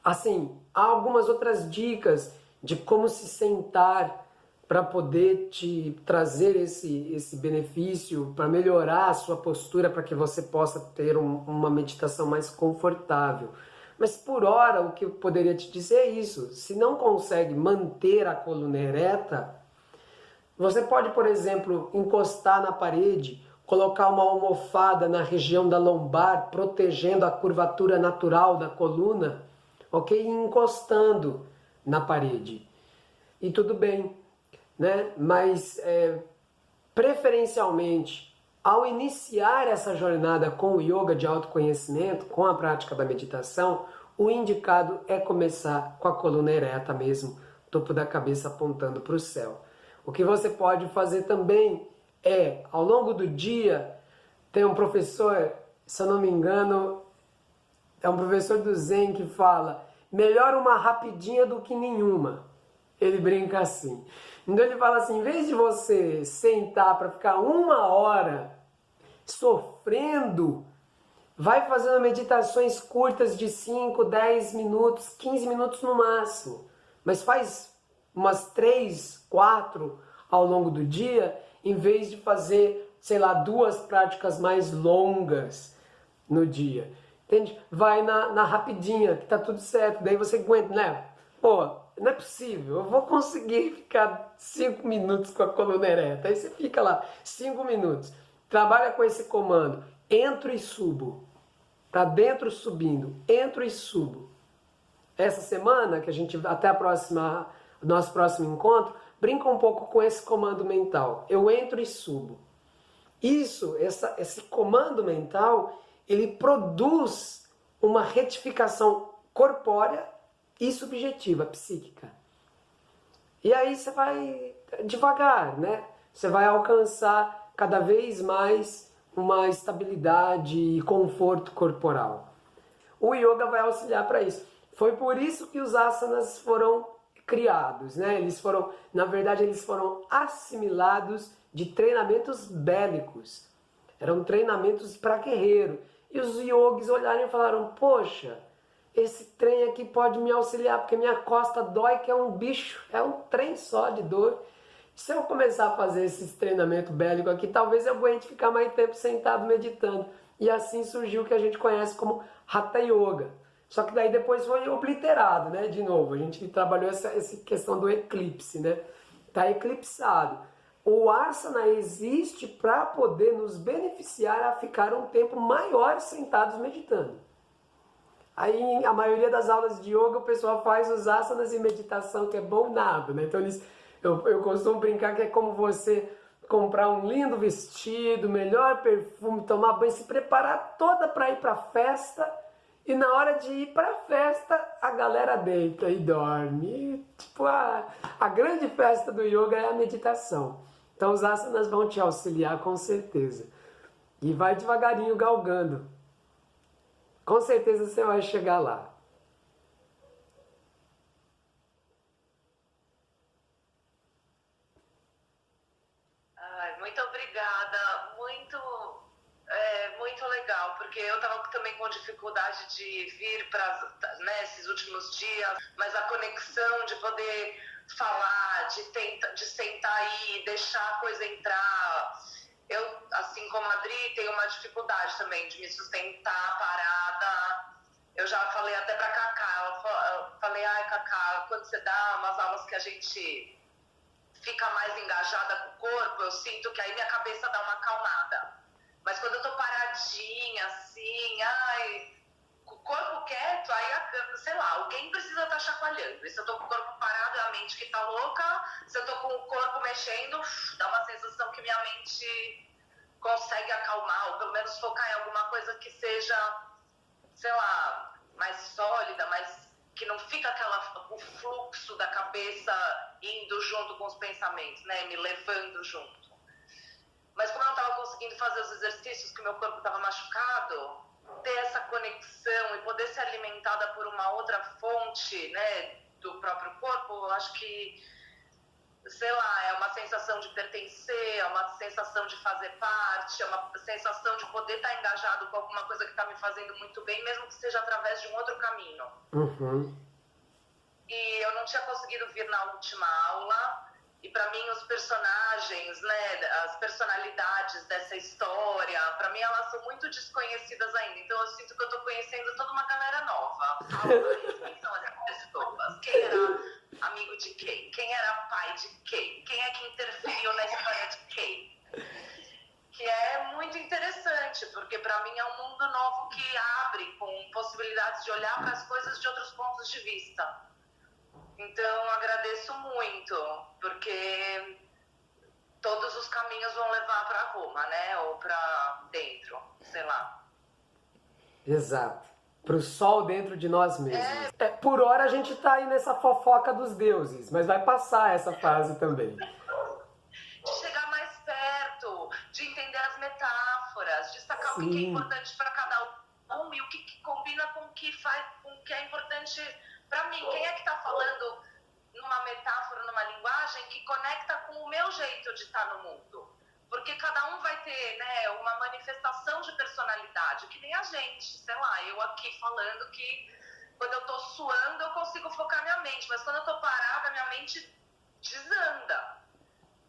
Assim, há algumas outras dicas de como se sentar para poder te trazer esse benefício, para melhorar a sua postura, para que você possa ter uma meditação mais confortável. Mas por hora, o que eu poderia te dizer é isso. Se não consegue manter a coluna ereta, você pode, por exemplo, encostar na parede, colocar uma almofada na região da lombar, protegendo a curvatura natural da coluna, ok? E encostando na parede. E tudo bem, né? Mas, preferencialmente, ao iniciar essa jornada com o yoga de autoconhecimento, com a prática da meditação, o indicado é começar com a coluna ereta mesmo, topo da cabeça apontando para o céu. O que você pode fazer também é, ao longo do dia, tem um professor, se eu não me engano, é um professor do Zen que fala, melhor uma rapidinha do que nenhuma. Ele brinca assim. Então ele fala assim, em vez de você sentar para ficar 1 hora sofrendo, vai fazendo meditações curtas de 5, 10 minutos, 15 minutos no máximo. Mas faz umas 3, 4 ao longo do dia, em vez de fazer, sei lá, 2 práticas mais longas no dia. Entende? Vai na rapidinha, que tá tudo certo. Daí você aguenta, né? Pô, não é possível, eu vou conseguir ficar 5 minutos com a coluna ereta. Aí você fica lá, 5 minutos. Trabalha com esse comando, entro e subo. Tá dentro subindo, entro e subo. Essa semana, que a gente, até o nosso próximo encontro, brinca um pouco com esse comando mental. Eu entro e subo. Esse comando mental, ele produz uma retificação corpórea e subjetiva, psíquica. E aí você vai devagar, né? Você vai alcançar cada vez mais uma estabilidade e conforto corporal. O yoga vai auxiliar para isso. Foi por isso que os asanas foram criados, né? Eles foram assimilados de treinamentos bélicos. Eram treinamentos para guerreiro. E os yogis olharam e falaram, poxa, esse trem aqui pode me auxiliar, porque minha costa dói, que é um bicho, é um trem só de dor. Se eu começar a fazer esse treinamento bélico aqui, talvez eu aguente ficar mais tempo sentado meditando. E assim surgiu o que a gente conhece como Hatha Yoga. Só que daí depois foi obliterado, né? De novo, a gente trabalhou essa questão do eclipse, né? Está eclipsado. O asana existe para poder nos beneficiar a ficar um tempo maior sentados meditando. Aí, a maioria das aulas de yoga, o pessoal faz os asanas e meditação, que é bom nada, né? Então, eu costumo brincar que é como você comprar um lindo vestido, melhor perfume, tomar banho, se preparar toda para ir para a festa, e na hora de ir para a festa, a galera deita e dorme. Tipo, a grande festa do yoga é a meditação. Então, os asanas vão te auxiliar com certeza. E vai devagarinho galgando. Com certeza você vai chegar lá. Ai, muito obrigada, muito legal, porque eu estava também com dificuldade de vir para, né, esses últimos dias, mas a conexão de poder falar, de sentar aí, deixar a coisa entrar, assim como a Adri, tenho uma dificuldade também de me sustentar parada. Eu já falei até pra Cacá, eu falei, ai Cacá, quando você dá umas aulas que a gente fica mais engajada com o corpo, eu sinto que aí minha cabeça dá uma acalmada. Mas quando eu tô paradinha, assim, ai, com o corpo quieto, aí, sei lá, alguém precisa estar chacoalhando. E se eu tô com o corpo parado, é a mente que tá louca. Se eu tô com o corpo mexendo, dá uma sensação que minha mente consegue acalmar, ou pelo menos focar em alguma coisa que seja, sei lá, mais sólida, mas que não fica o fluxo da cabeça indo junto com os pensamentos, né, me levando junto. Mas como eu não estava conseguindo fazer os exercícios, que o meu corpo estava machucado, ter essa conexão e poder ser alimentada por uma outra fonte, né, do próprio corpo, eu acho que, sei lá, é uma sensação de pertencer, é uma sensação de fazer parte, é uma sensação de poder estar engajado com alguma coisa que está me fazendo muito bem, mesmo que seja através de um outro caminho. E eu não tinha conseguido vir na última aula, e para mim os personagens, né, as personalidades dessa história, para mim elas são muito desconhecidas ainda, então eu sinto que eu estou conhecendo toda uma galera nova. Quem são as pessoas? Quem era amigo de quem? Quem era pai de quem? Quem é que interferiu na história de quem? Que é muito interessante, porque para mim é um mundo novo que abre com possibilidades de olhar para as coisas de outros pontos de vista. Então, agradeço muito, porque todos os caminhos vão levar para Roma, né? Ou para dentro, sei lá. Exato. Para o sol dentro de nós mesmos. Por hora a gente tá aí nessa fofoca dos deuses, mas vai passar essa fase também. De chegar mais perto, de entender as metáforas, de sacar o que é importante para cada um e o que combina com o que é importante para mim. Quem é que está falando numa metáfora, numa linguagem que conecta com o meu jeito de estar no mundo? Porque cada um vai ter, né, uma manifestação de personalidade, que nem a gente, sei lá, eu aqui falando que quando eu tô suando eu consigo focar minha mente, mas quando eu tô parada minha mente desanda.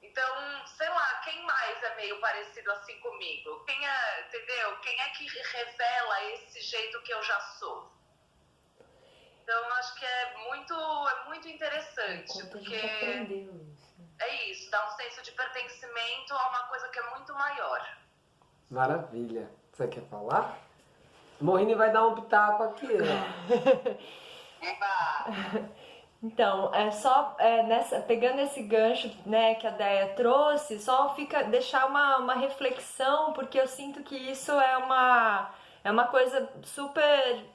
Então, sei lá, quem mais é meio parecido assim comigo? Quem é, entendeu? Quem é que revela esse jeito que eu já sou? Então, acho que é muito interessante, porque é isso, dá um senso de pertencimento a uma coisa que é muito maior. Maravilha. Você quer falar? Mohini vai dar um pitaco aqui, né? Então, pegando esse gancho, né, que a Déia trouxe, só fica deixar uma reflexão, porque eu sinto que isso é uma coisa super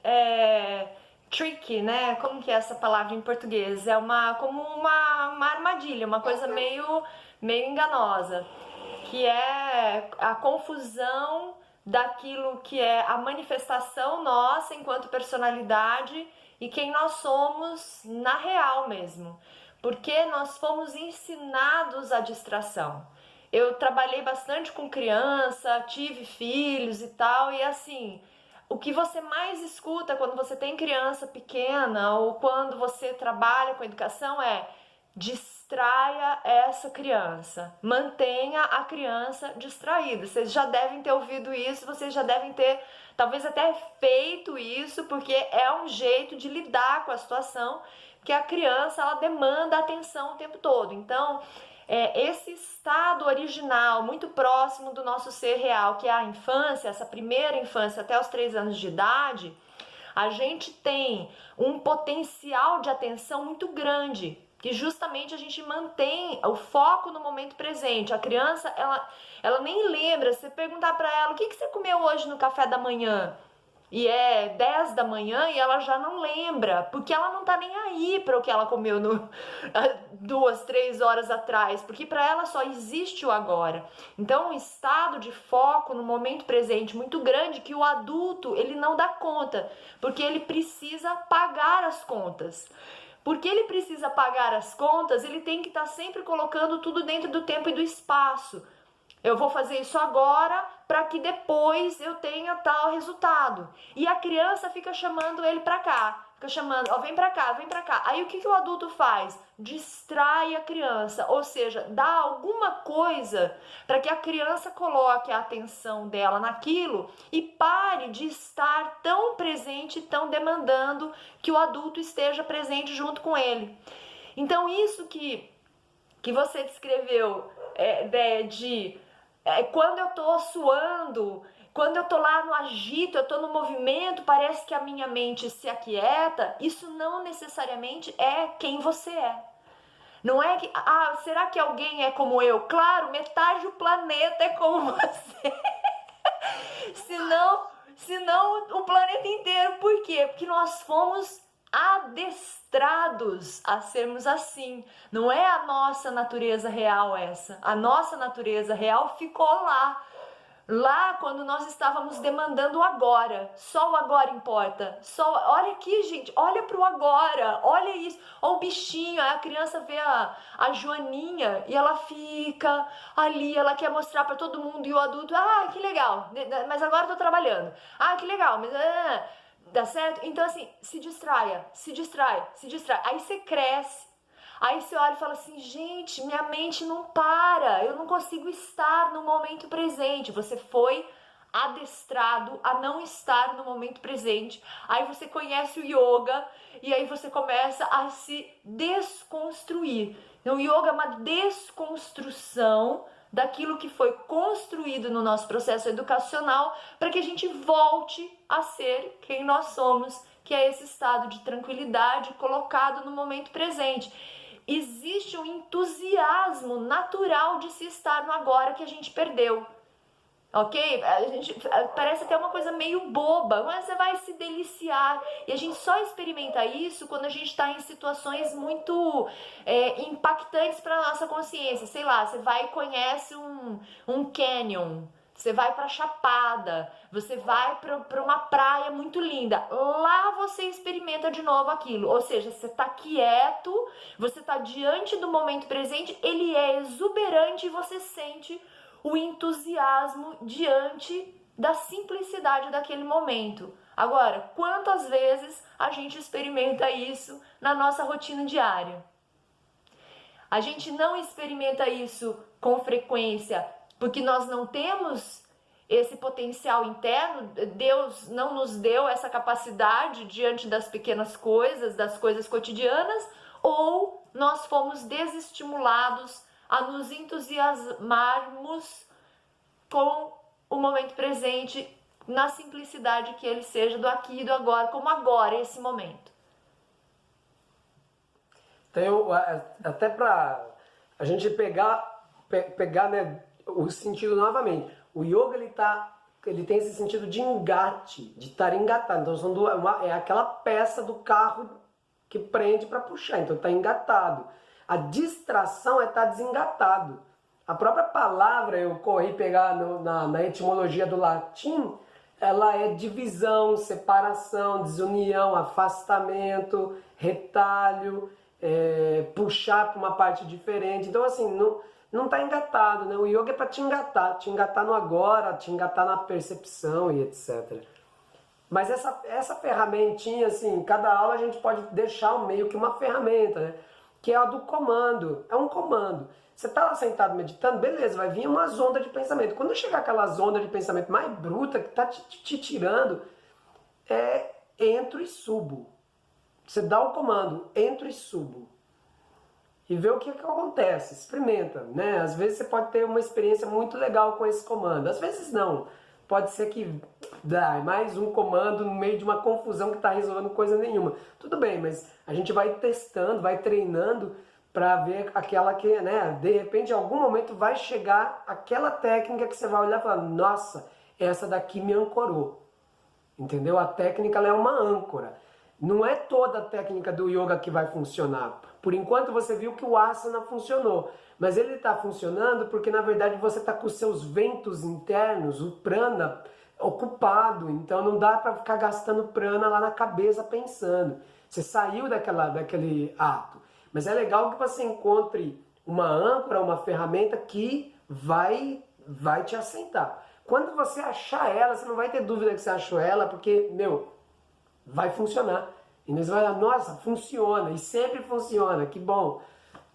tricky, né? Como que é essa palavra em português? É como uma armadilha, uma coisa meio enganosa, que é a confusão daquilo que é a manifestação nossa enquanto personalidade e quem nós somos na real mesmo, porque nós fomos ensinados à distração. Eu trabalhei bastante com criança, tive filhos e tal, e assim, o que você mais escuta quando você tem criança pequena ou quando você trabalha com educação é: distraia essa criança, mantenha a criança distraída. Vocês já devem ter ouvido isso, vocês já devem ter talvez até feito isso, porque é um jeito de lidar com a situação, que a criança ela demanda atenção o tempo todo. Então, esse estado original, muito próximo do nosso ser real, que é a infância, essa primeira infância até os 3 anos de idade, a gente tem um potencial de atenção muito grande, que justamente a gente mantém o foco no momento presente. A criança, ela nem lembra, se você perguntar para ela, o que você comeu hoje no café da manhã? E é 10 da manhã e ela já não lembra, porque ela não tá nem aí para o que ela comeu 2, 3 horas atrás, porque para ela só existe o agora. Então, um estado de foco no momento presente muito grande que o adulto, ele não dá conta, porque ele precisa pagar as contas. Porque ele precisa pagar as contas, ele tem que estar sempre colocando tudo dentro do tempo e do espaço. Eu vou fazer isso agora para que depois eu tenha tal resultado. E a criança fica chamando ele para cá. fica chamando, ó, vem pra cá, vem pra cá. Aí o que o adulto faz? Distrai a criança, ou seja, dá alguma coisa para que a criança coloque a atenção dela naquilo e pare de estar tão presente, tão demandando que o adulto esteja presente junto com ele. Então isso que você descreveu, ideia de quando eu tô suando, quando eu tô lá no agito, eu tô no movimento, parece que a minha mente se aquieta, isso não necessariamente é quem você é. Não é que, será que alguém é como eu? Claro, metade do planeta é como você. senão o planeta inteiro. Por quê? Porque nós fomos adestrados a sermos assim. Não é a nossa natureza real essa. A nossa natureza real ficou lá quando nós estávamos demandando o agora. Só o agora importa. Olha aqui, gente, olha pro agora, olha isso. Olha o bichinho, a criança vê a Joaninha e ela fica ali, ela quer mostrar para todo mundo, e o adulto, que legal, mas agora eu tô trabalhando. Que legal, mas dá certo? Então assim, se distrai. Aí você cresce. Aí você olha e fala assim, gente, minha mente não para, eu não consigo estar no momento presente. Você foi adestrado a não estar no momento presente. Aí você conhece o yoga e aí você começa a se desconstruir. Então, o yoga é uma desconstrução daquilo que foi construído no nosso processo educacional para que a gente volte a ser quem nós somos, que é esse estado de tranquilidade colocado no momento presente. Existe um entusiasmo natural de se estar no agora que a gente perdeu, ok? Parece até uma coisa meio boba, mas você vai se deliciar, e a gente só experimenta isso quando a gente está em situações muito impactantes para a nossa consciência. Sei lá, você vai e conhece um canyon, você vai para Chapada, você vai para uma praia muito linda. Lá você experimenta de novo aquilo. Ou seja, você está quieto, você está diante do momento presente, ele é exuberante e você sente o entusiasmo diante da simplicidade daquele momento. Agora, quantas vezes a gente experimenta isso na nossa rotina diária? A gente não experimenta isso com frequência porque nós não temos esse potencial interno. Deus não nos deu essa capacidade diante das pequenas coisas, das coisas cotidianas, ou nós fomos desestimulados a nos entusiasmarmos com o momento presente, na simplicidade que ele seja do aqui e do agora, como agora, esse momento. Então, até para a gente pegar, né, o sentido novamente. O yoga ele tem esse sentido de engate, de estar engatado. Então é aquela peça do carro que prende para puxar, então está engatado. A distração é estar desengatado. A própria palavra, eu corri pegar na etimologia do latim, ela é divisão, separação, desunião, afastamento, retalho, puxar para uma parte diferente. Então assim, não está engatado, né? O yoga é para te engatar no agora, te engatar na percepção e etc. Mas essa ferramentinha, assim, cada aula a gente pode deixar meio que uma ferramenta, né? Que é a do comando. É um comando. Você está lá sentado meditando, beleza, vai vir umas ondas de pensamento. Quando chegar aquelas ondas de pensamento mais bruta que está te tirando, entro e subo. Você dá o comando, entro e subo. E vê o que acontece, experimenta, né? Às vezes você pode ter uma experiência muito legal com esse comando, às vezes não. Pode ser que dá mais um comando no meio de uma confusão que está resolvendo coisa nenhuma. Tudo bem, mas a gente vai testando, vai treinando para ver aquela que, né? De repente, em algum momento vai chegar aquela técnica que você vai olhar e falar, nossa, essa daqui me ancorou. Entendeu? A técnica ela é uma âncora. Não é toda a técnica do yoga que vai funcionar. Por enquanto você viu que o asana funcionou, mas ele está funcionando porque na verdade você está com os seus ventos internos, o prana, ocupado. Então não dá para ficar gastando prana lá na cabeça pensando. Você saiu daquele ato. Mas é legal que você encontre uma âncora, uma ferramenta que vai te assentar. Quando você achar ela, você não vai ter dúvida que você achou ela, porque, vai funcionar. E você vai falar, nossa, funciona, e sempre funciona, que bom.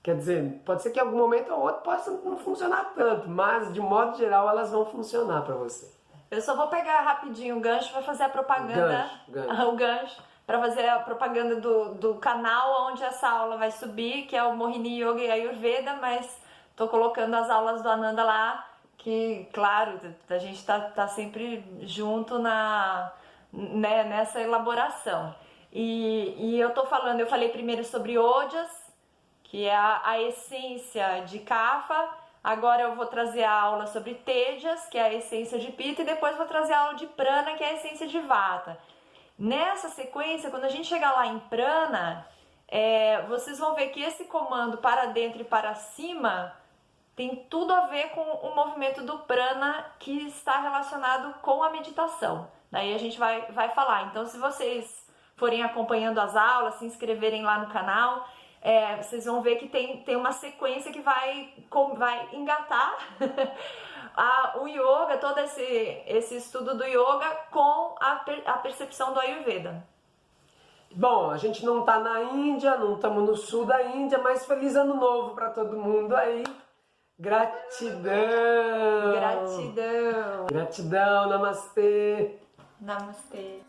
Quer dizer, pode ser que em algum momento ou outro possa não funcionar tanto, mas de modo geral elas vão funcionar para você. Eu só vou pegar rapidinho o gancho para fazer a propaganda. Gancho. O gancho. Para fazer a propaganda do canal onde essa aula vai subir, que é o Mohini Yoga e Ayurveda, mas tô colocando as aulas do Ananda lá, que, claro, a gente tá sempre junto nessa elaboração. E eu tô falando, eu falei primeiro sobre Ojas, que é a essência de Kapha. Agora eu vou trazer a aula sobre Tejas, que é a essência de Pitta, e depois vou trazer a aula de Prana, que é a essência de Vata. Nessa sequência, quando a gente chegar lá em Prana, vocês vão ver que esse comando para dentro e para cima tem tudo a ver com o movimento do Prana, que está relacionado com a meditação. Daí a gente vai falar. Então, se vocês forem acompanhando as aulas, se inscreverem lá no canal, vocês vão ver que tem uma sequência que vai engatar o yoga, todo esse estudo do yoga com a percepção do Ayurveda. Bom, a gente não tá na Índia, não estamos no sul da Índia, mas feliz ano novo para todo mundo aí. Gratidão! Gratidão! Gratidão, namastê! Namastê!